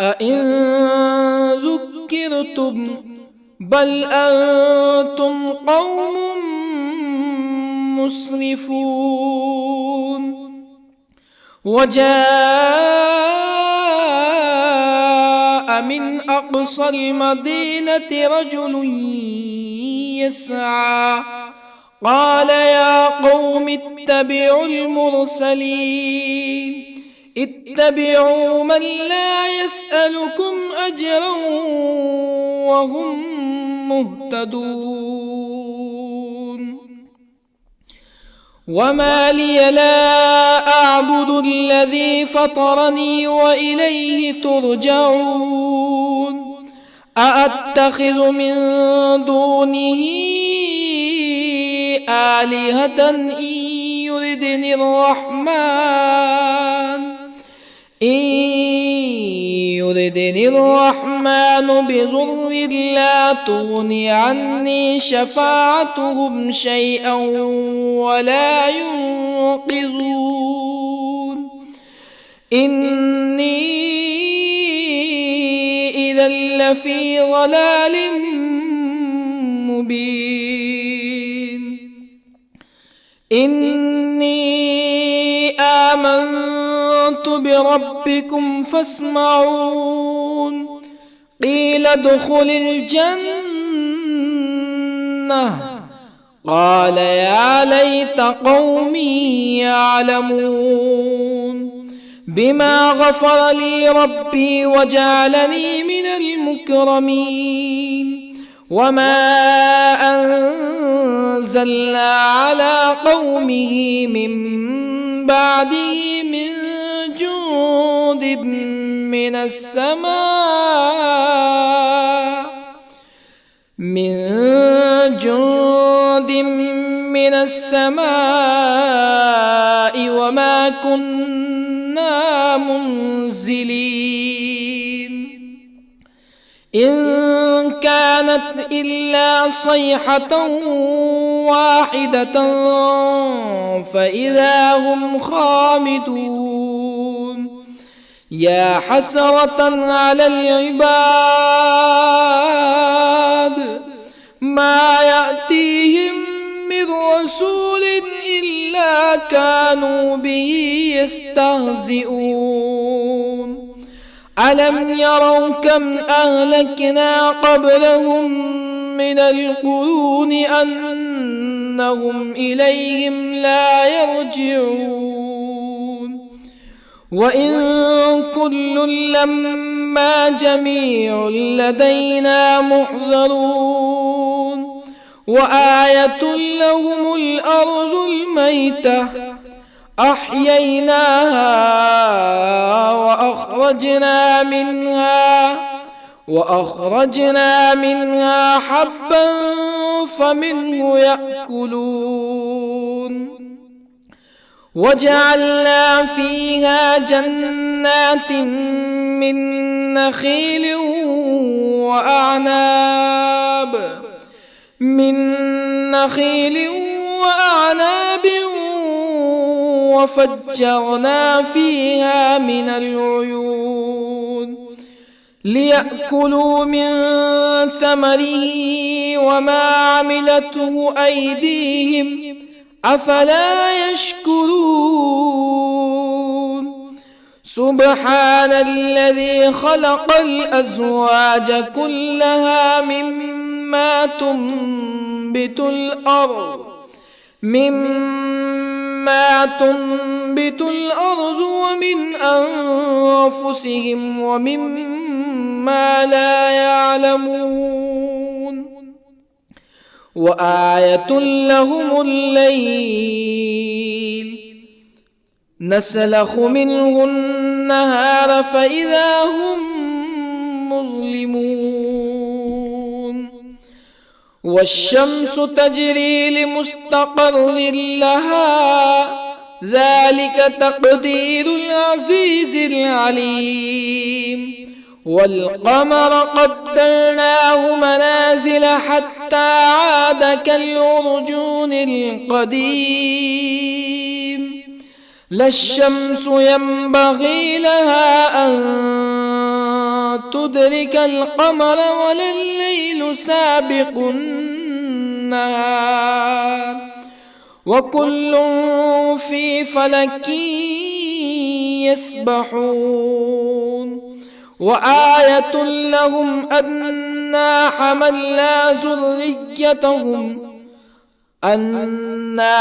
أئن ذكرتم بل أنتم قوم مسرفون. وجاء من أقصى المدينة رجل يسعى قال يا قوم اتبعوا المرسلين اتبعوا من لا يسألكم أجرا وهم مهتدون. وما لي لا أعبد الذي فطرني وإليه ترجعون. أأتخذ من دونه آلهة إن يردني الرحمن بضر لا تغني عني شفاعتهم شيئا ولا ينقذون. إني إذا لفي ضلال مبين. إني آمنت بربكم فاسمعون. قيل ادخل الجنة قال يا ليت قومي يعلمون. بما غفر لي ربي وجعلني من المكرمين. وما أنزلنا على قومه من بعده من جند من السماء وما كنا منزلين. إن كانت إلا صيحة واحدة فإذا هم خامدون. يا حسرة على العباد ما يأتيهم من رسول إلا كانوا به يستهزئون. ألم يروا كم أهلكنا قبلهم من القرون أنهم إليهم لا يرجعون. وإن كل لما جميع لدينا محضرون. وآية لهم الأرض الميتة أحييناها وأخرجنا منها حبا فمنه يأكلون. وجعلنا فيها جنات من نخيل وأعناب وفجرنا فيها من العيون ليأكلوا من ثمره وما عملته أيديهم أفلا يشكرون. سبحان الذي خلق الأزواج كلها مما تنبت الأرض ومن أنفسهم ومما لا يعلمون. وآية لهم الليل نسلخ منه النهار فإذا هم مظلمون. والشمس تجري لمستقر لها ذلك تقدير العزيز العليم. والقمر قدرناه منازل حتى عاد كالعرجون القديم. لا الشمس ينبغي لها أن تدرك القمر ولا الليل سابق النهار وكل في فلك يسبحون. وآية لهم أنا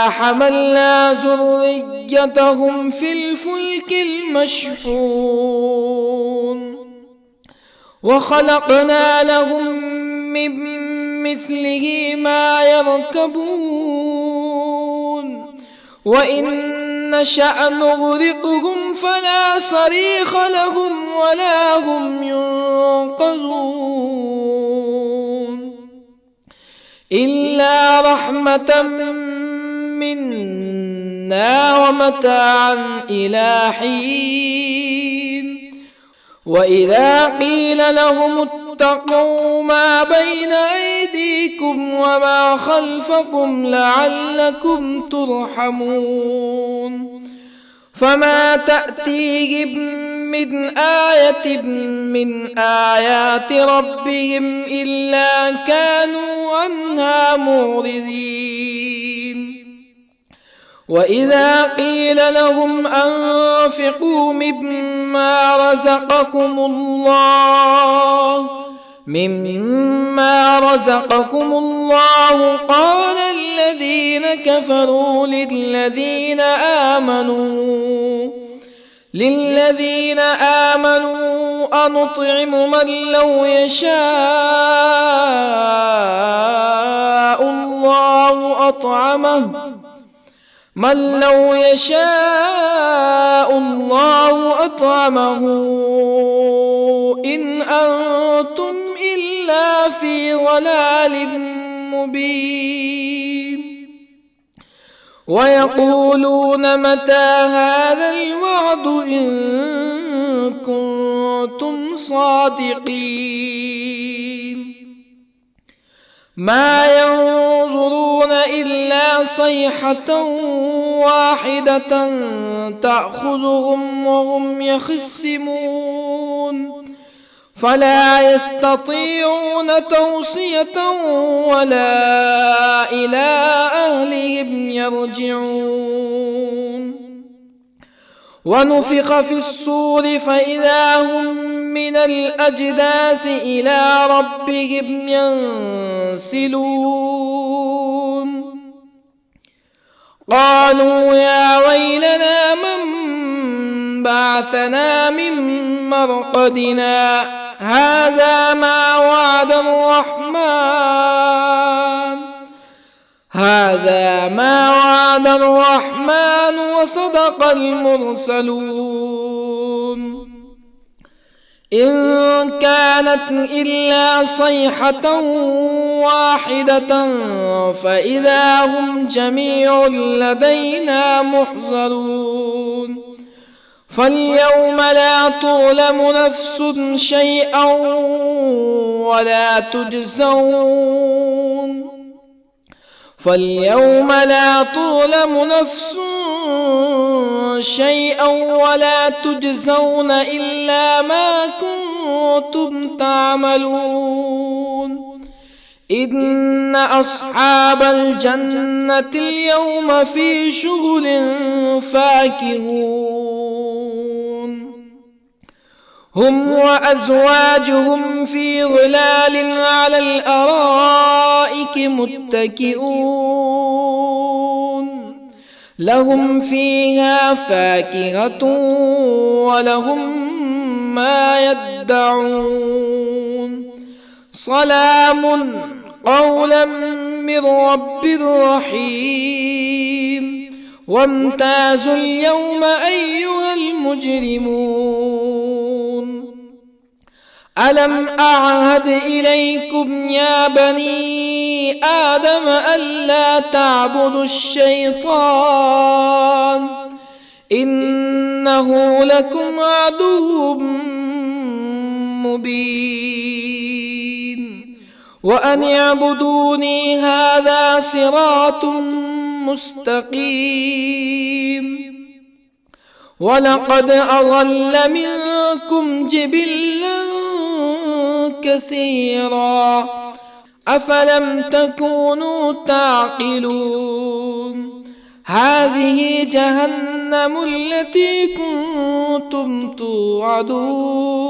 حملنا ذريتهم في الفلك المشحون وخلقنا لهم من مثله ما يركبون وإن نشأ نغرقهم فلا صريخ لهم ولا هم ينقذون إلا رحمة منا ومتاعا إلى حين. وإذا قيل لهم اتقوا ما بين أيديكم وما خلفكم لعلكم ترحمون فما تأتيهم من آية من آيات ربهم إلا كانوا عنها معرضين. وإذا قيل لهم أنفقوا مما رزقكم الله قال الذين كفروا للذين آمنوا أنطعم من لو يشاء الله أطعمه إن أنتم إلا في ضلال مبين. ويقولون متى هذا الوعد إن كنتم صادقين. ما ينظرون إلا صيحة واحدة تأخذهم وهم يخصمون فلا يستطيعون توصية ولا إلى أهلهم يرجعون. ونفخ في الصور فإذا هم من الأجداث إلى ربهم ينسلون. قالوا يا ويلنا من بعثنا من مرقدنا هذا ما وعد الرحمن وصدق المرسلون. إن كانت إلا صيحة واحدة فإذا هم جميع لدينا محضرون. فاليوم لا تظلم نفس شيئا ولا تجزون إلا ما كنتم تعملون. إن أصحاب الجنة اليوم في شغل فاكهون هم وأزواجهم في ظلال على الأرائك متكئون لهم فيها فاكهة ولهم ما يدعون. سلام قولا من رب رحيم. وامتازوا اليوم أيها المجرمون. ألم أعهد إليكم يا بني آدم ألا تعبدوا الشيطان إنه لكم عدو مبين وأن اعبدوني هذا صراط مستقيم ولقد أضل منكم جبلا كثيرا أفلم تكونوا تعقلون هذه جهنم التي كنتم توعدون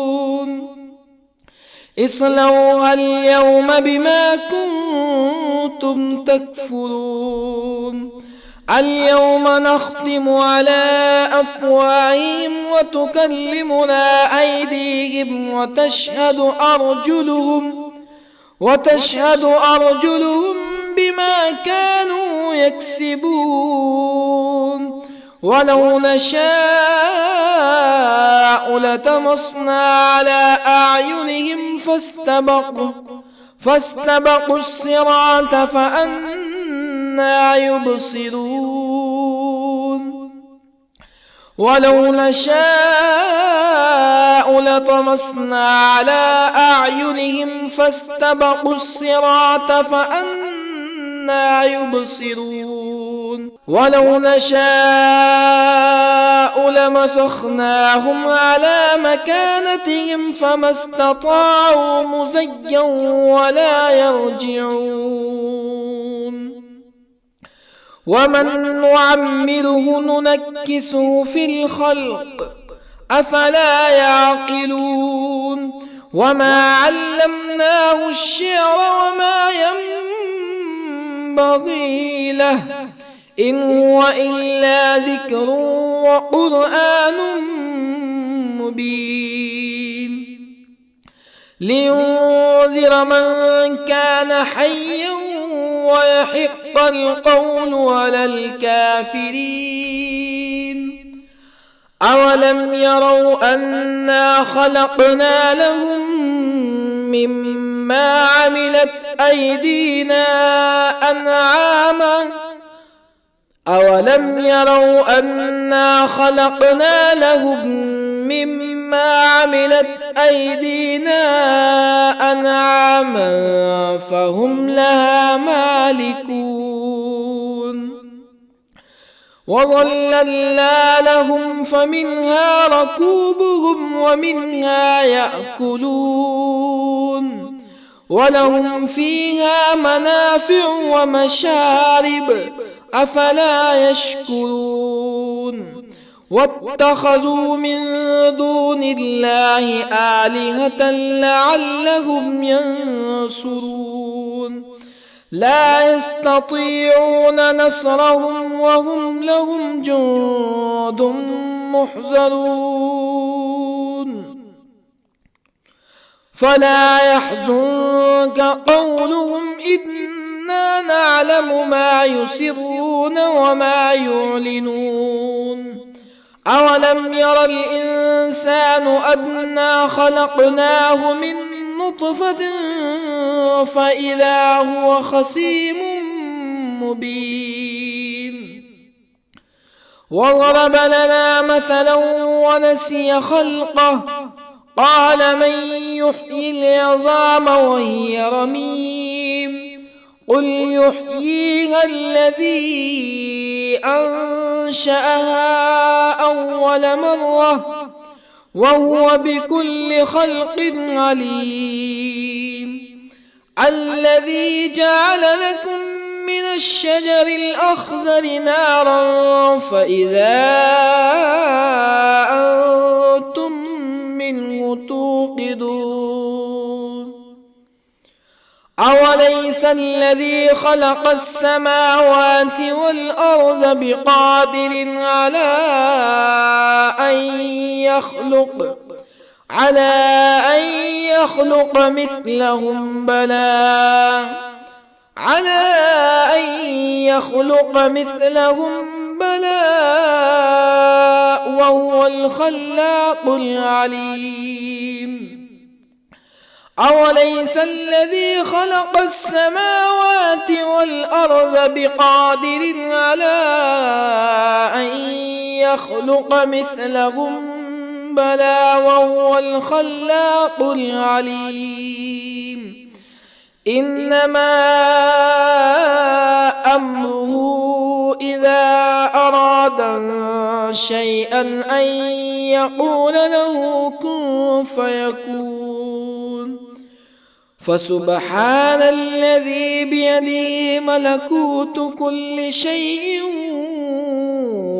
اصلوها اليوم بما كنتم تكفرون اليوم نختم على أفواههم وتكلمنا أيديهم وتشهد أرجلهم بما كانوا يكسبون ولو نشاء لطمسنا على أعينهم فاستبقوا الصراط فأنى يبصرون ولو نشاء لطمسنا على أعينهم فاستبقوا الصراط فأنى يبصرون ولو نشاء لمسخناهم على مكانتهم فما استطاعوا مزيا ولا يرجعون ومن نعمره ننكسه في الخلق أفلا يعقلون وما علمناه الشعر وما ينبغي له إن هو إلا ذكر وقرآن مبين لينذر من كان حيا ويحق القول على الكافرين أولم يروا أنا خلقنا لهم مما عملت أيدينا أنعاما أولم يروا أنا خلقنا لهم مما عملت أيدينا أنعاما فهم لها مالكون وظللنا لهم فمنها ركوبهم ومنها يأكلون ولهم فيها منافع ومشارب أفلا يشكرون واتخذوا من دون الله آلهة لعلهم ينصرون لا يستطيعون نصرهم وهم لهم جند محضرون فلا يحزنك قولهم إنا نعلم ما يسرون وما يعلنون أولم ير الإنسان أنا خلقناه من نطفة فإذا هو خصيم مبين وضرب لنا مثلا ونسي خلقه قال من يحيي العظام وهي رميم قل يحييها الذي أنشأها أول مرة وهو بكل خلق عليم الذي جعل لكم من الشجر الأخضر نارا فإذا أنتم منه توقدون أوليس الذي خلق السماوات والأرض بقادر على أن يخلق مثلهم بلى وهو الخلاق العليم أوليس الذي خلق السماوات والأرض بقادر على أن يخلق مثلهم بلى وهو الخلاق العليم إنما أمره إذا أراد شيئا أن يقول له كن فيكون فسبحان الذي بيده ملكوت كل شيء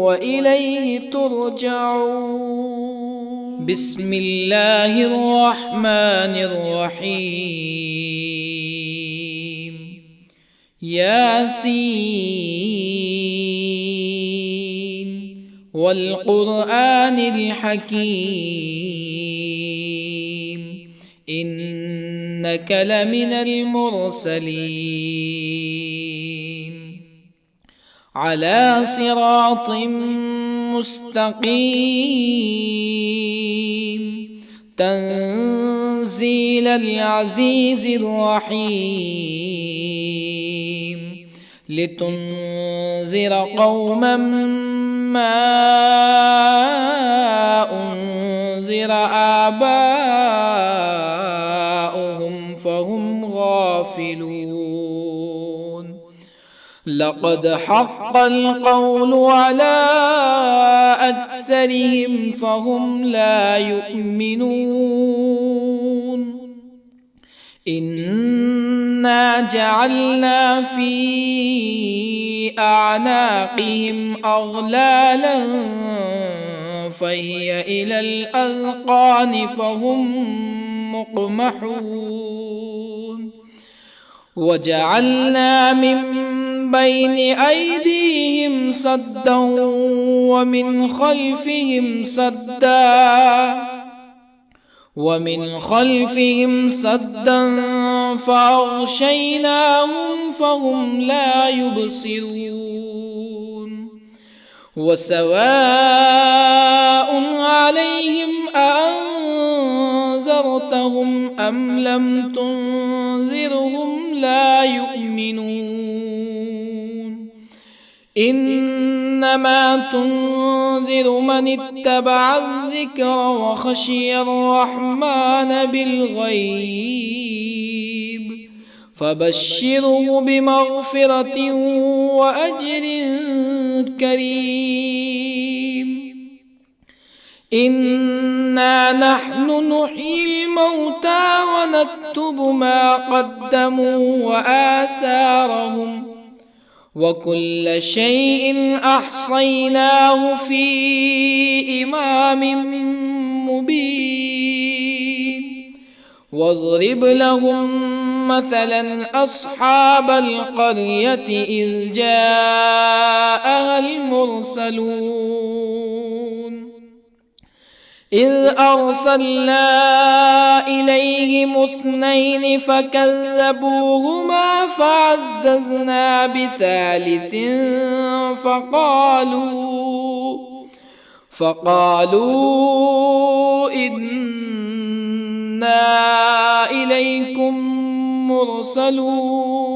وإليه ترجعون. بسم الله الرحمن الرحيم. ياسين والقرآن الحكيم إنك لمن المرسلين على صراط مستقيم تنزيل العزيز الرحيم لتنذر قوما ما أنذر آباؤهم فهم غافلون لقد حق القول على أكثرهم فهم لا يؤمنون إنا جعلنا في أعناقهم أغلالا فهي إلى الأذقان فهم مقمحون وجعلنا من بين أيديهم سدا ومن خلفهم سدا فأغشيناهم فهم لا يبصرون وسواء عليهم أأنذرتهم أم لم تنذرهم لا يؤمنون إنما تنذر من اتبع الذكر وخشي الرحمن بالغيب فبشره بمغفرة وأجر كريم إنا نحن نحيي الموتى ونكتب ما قدموا وآثارهم وكل شيء أحصيناه في إمام مبين واضرب لهم مثلا أصحاب القرية إذ جاءها المرسلون إذ أرسلنا إليهم اثنين فكذبوهما فعززنا بثالث فقالوا إنا إليكم مرسلون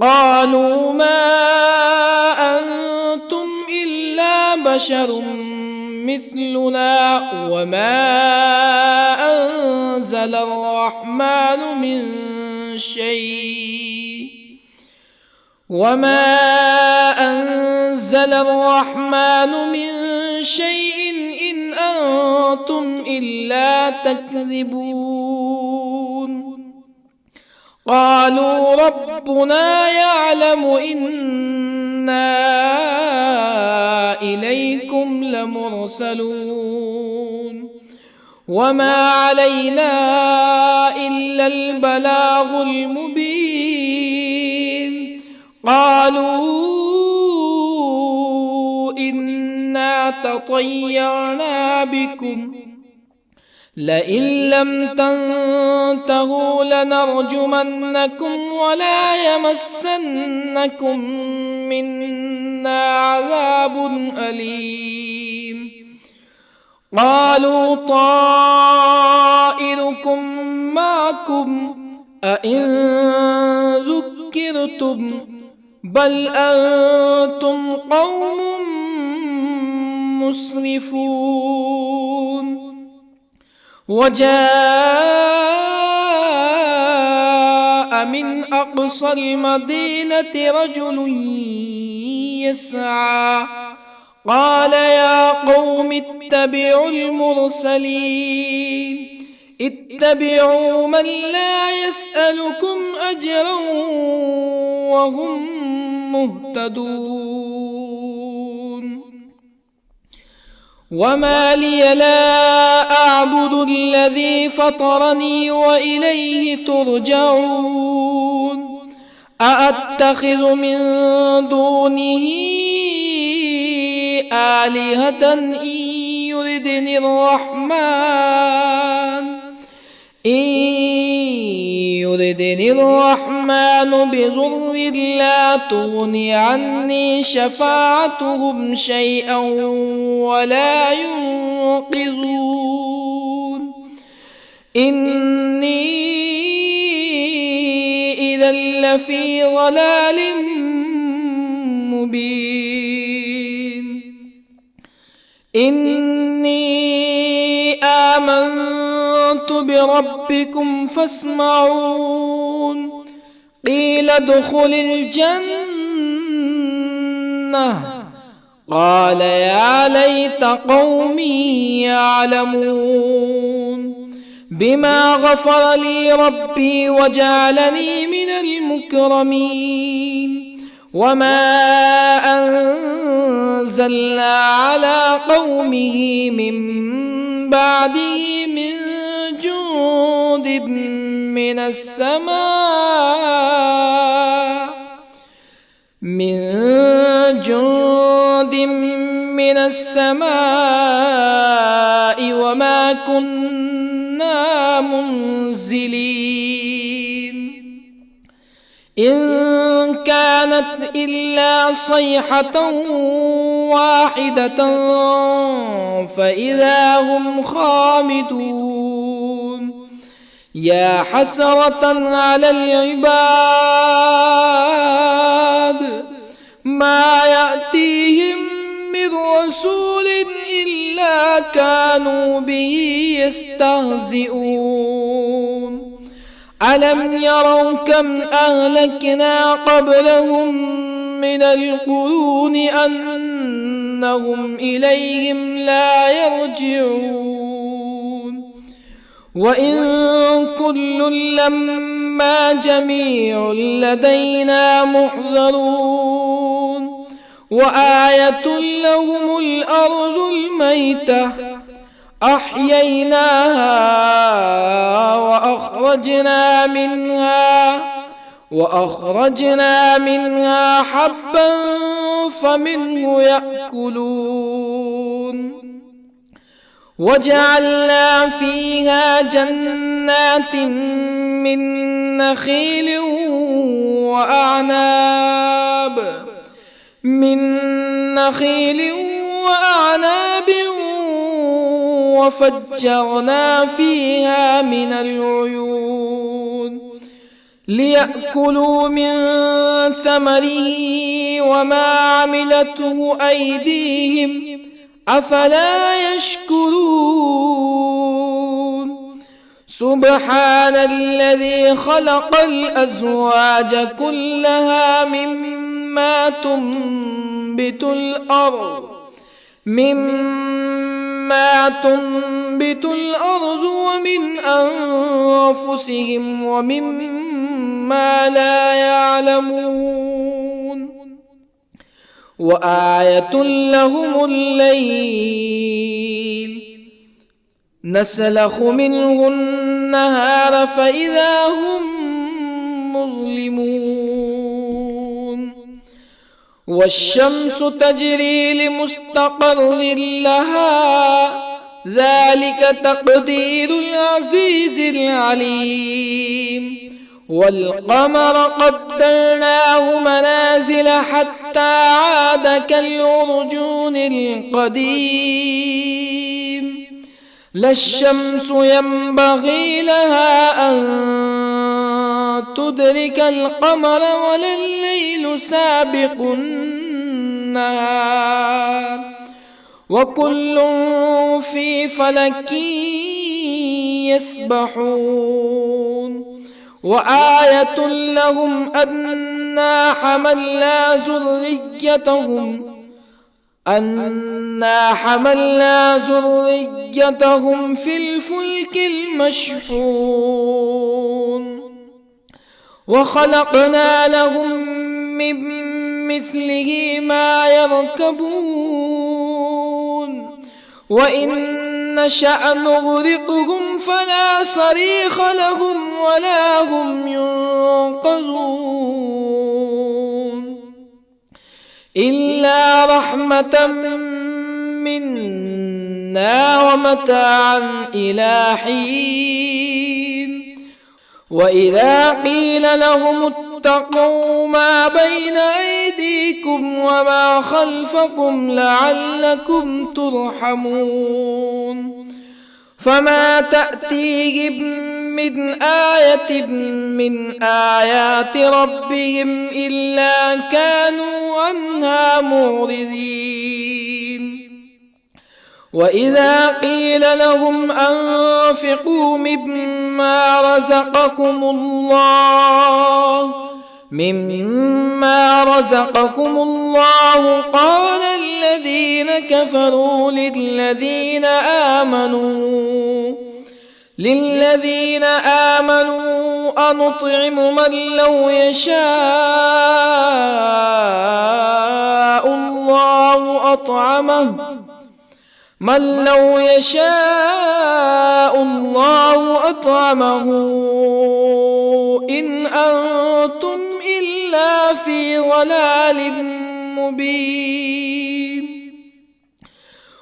قالوا ما أنتم إلا بشر مثلنا وما أنزل الرحمن من شيء إن أنتم إلا تكذبون قالوا ربنا يعلم إنا إليكم لمرسلون وما علينا إلا البلاغ المبين قالوا إنا تطيرنا بكم لئن لم تنتهوا لنرجمنكم ولا يمسنكم منا عذاب أليم قالوا طائركم أئن ذكرتم بل أنتم قوم مسرفون. وجاء من أقصى المدينة رجل يسعى قال يا قوم اتبعوا المرسلين اتبعوا من لا يسألكم أجرا وهم مهتدون. وما لي لا أعبد الذي فطرني وإليه ترجعون. أأتخذ من دونه آلهة إن يردني الرحمن بضر لا تغني عني شفاعتهم شيئا ولا ينقذون. إني إذا لفي ضلال مبين. إني آمنت بربكم فاسمعون. قيل ادخل الجنة قال يا ليت قومي يعلمون. بما غفر لي ربي وجعلني من المكرمين. وما أنزلنا على قومه من بعده من جند من السماء وما كنا منزلين. إن كانت إلا صيحة واحدة فإذا هم خامدون. يا حسرة على العباد ما يأتيهم من رسول إلا كانوا به يستهزئون. ألم يروا كم أهلكنا قبلهم من القرون أنهم إليهم لا يرجعون. وإن كل لما جميع لدينا محضرون. وآية لهم الأرض الميتة أحييناها وأخرجنا منها حبا فمنه يأكلون. وجعلنا فيها جنات من نخيل وأعناب وفجرنا فيها من العيون ليأكلوا من ثمره وما عملته أيديهم أفلا يشكرون. سبحان الذي خلق الأزواج كلها مما تنبت الأرض ومن أنفسهم ومما لا يعلمون. وآية لهم الليل نسلخ منه النهار فإذا هم مظلمون. والشمس تجري لمستقر لها ذلك تقدير العزيز العليم. والقمر قدرناه منازل حتى عاد كالعرجون القديم. لا الشمس ينبغي لها أن تدرك القمر ولا الليل سابق النهار وكل في فلك يسبحون وآية لهم أنا حملنا ذريتهم في الفلك المشحون وخلقنا لهم من مثله ما يركبون وإن نشأ نغرقهم فلا صريخ لهم ولا هم ينقذون إلا رحمة منا ومتاعا إلى حين وإذا قيل لهم اتقوا ما بين أيديكم وما خلفكم لعلكم ترحمون فما تأتيهم من آية من آيات ربهم إلا كانوا عنها معرضين وإذا قيل لهم أنفقوا مما رزقكم الله قال الذين كفروا للذين آمنوا أنطعم من لو يشاء الله أطعمه إن أنتم إلا في ضلال مبين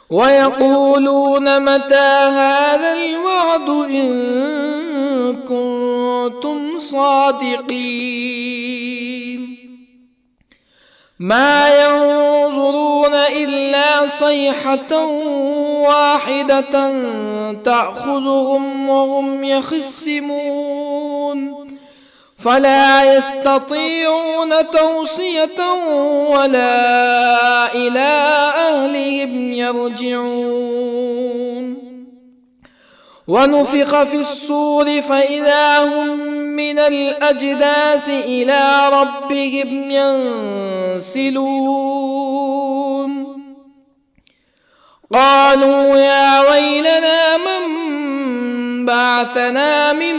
ويقولون متى هذا الوعد إن كنتم صادقين ما ينظرون إلا صيحة واحدة تأخذهم وهم يخصمون فلا يستطيعون توصية ولا إلى أهلهم يرجعون ونفخ في الصور فإذا هم من الأجداث إلى ربهم ينسلون قالوا يا ويلنا من بعثنا من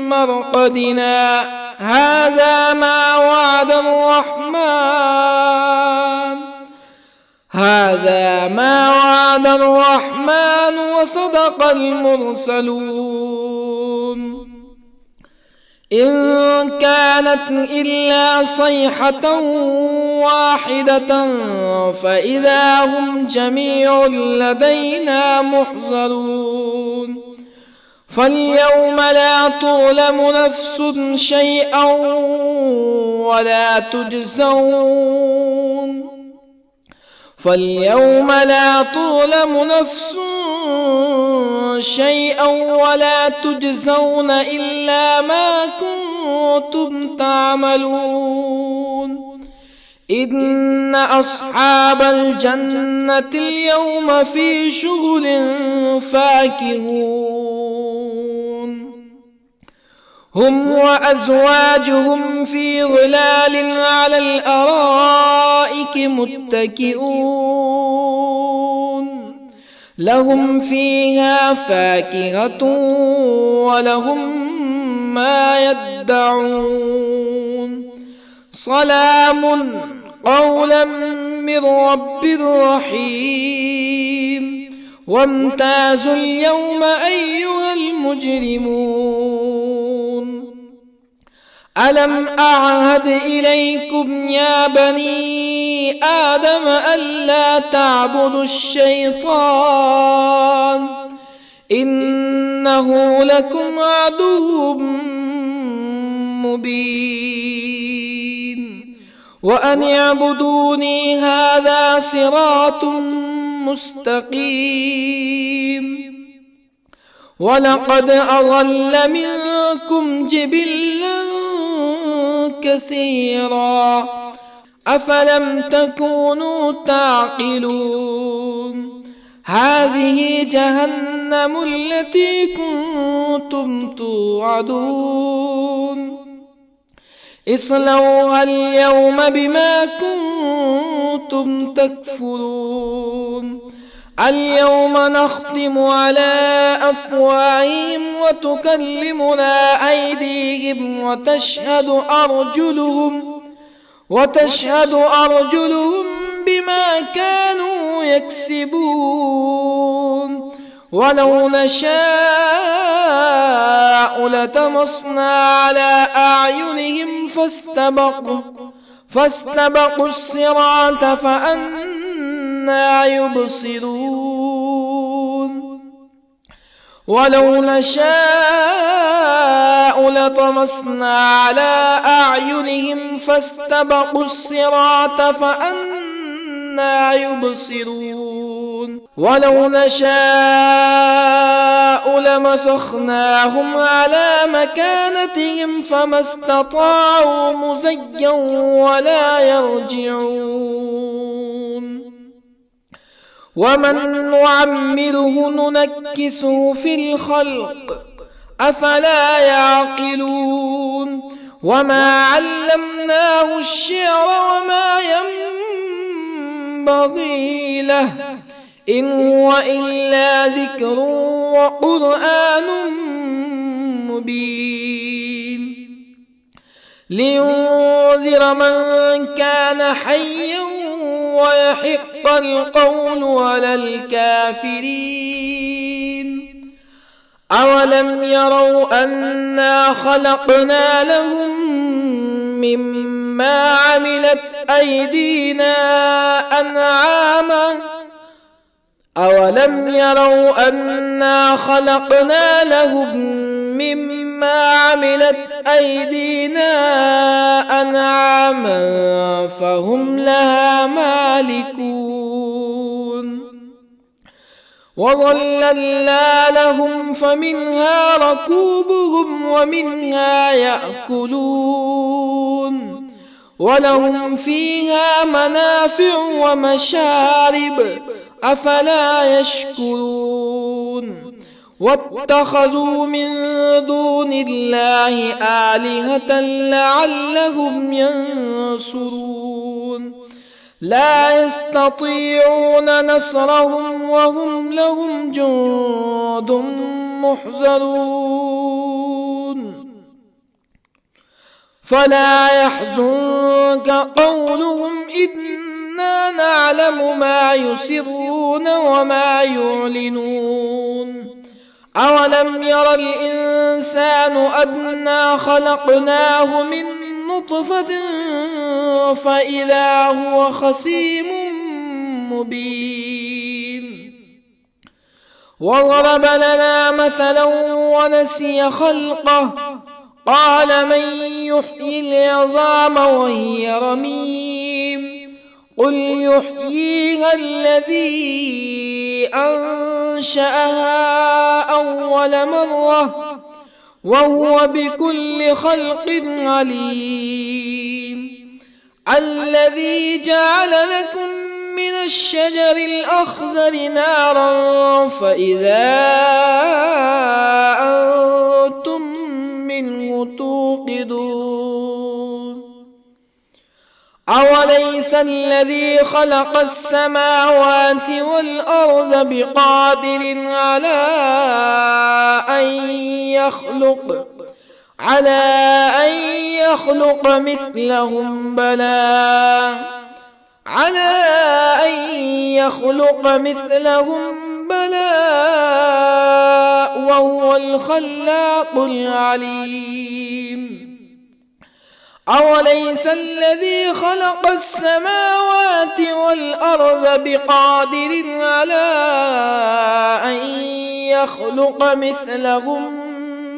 مرقدنا هذا ما وعد الرحمن وصدق المرسلون إن كانت إلا صيحة واحدة فإذا هم جميع لدينا محضرون فاليوم لا تظلم نفس شيئا ولا تجزون إلا ما كنتم تعملون إن أصحاب الجنة اليوم في شغل فاكهون هم وأزواجهم في ظلال على الأرائك متكئون لهم فيها فاكهة ولهم ما يدعون سلام قولا من رب رحيم وامتازوا اليوم أيها المجرمون ألم أعهد إليكم يا بني آدم ألا تعبدوا الشيطان إنه لكم عدو مبين وأن اعبدوني هذا صراط مستقيم ولقد أضل منكم جبلا كثيرا أفلم تكونوا تعقلون هذه جهنم التي كنتم توعدون اصلوها اليوم بما كنتم تكفرون اليوم نختم على أفواههم وتكلمنا أيديهم وتشهد أرجلهم بما كانوا يكسبون ولو نشاء لطمسنا على أعينهم فاستبقوا الصراط فأنى يبصرون ولو نشاء لطمسنا على أعينهم فاستبقوا الصراط فأنى يبصرون ولو نشاء لمسخناهم على مكانتهم فما استطاعوا مزيا ولا يرجعون ومن نعمره ننكسه في الخلق أفلا يعقلون وما علمناه الشعر وما ينبغي له إن هو إلا ذكر وقرآن مبين لينذر من كان حيا ويحق القول على الكافرين أولم يروا أنا خلقنا لهم مما عملت أيدينا أنعاما أولم يروا أنا خلقنا لهم مما عملت أيدينا أنعاما فهم لها مالكون وظللنا لهم فمنها ركوبهم ومنها يأكلون ولهم فيها منافع ومشارب أفلا يشكرون واتخذوا من دون الله آلهة لعلهم ينصرون لا يستطيعون نصرهم وهم لهم جند محضرون فلا يحزنك قولهم إنا نعلم ما يسرون وما يعلنون أولم ير الإنسان أنا خلقناه من نطفة فإذا هو خصيم مبين وضرب لنا مثلا ونسي خلقه قال من يحيي العظام وهي رميم قل يحييها الذي أنشأها أول مرة وهو بكل خلق عليم الذي جعل لكم من الشجر الأخضر نارا فإذا أنتم منه توقدون أوليس الذي خلق السماوات والأرض بقادر على أن يخلق مثلهم بلى وهو الخلاق العليم أوليس الذي خلق السماوات والأرض بقادر على أن يخلق مثلهم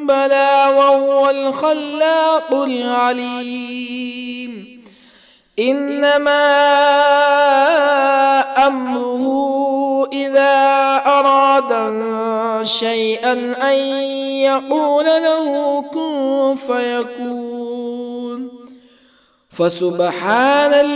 بلى وهو الخلاق العليم إنما أمره إذا أراد شيئا أن يقول له كن فيكون فسبحان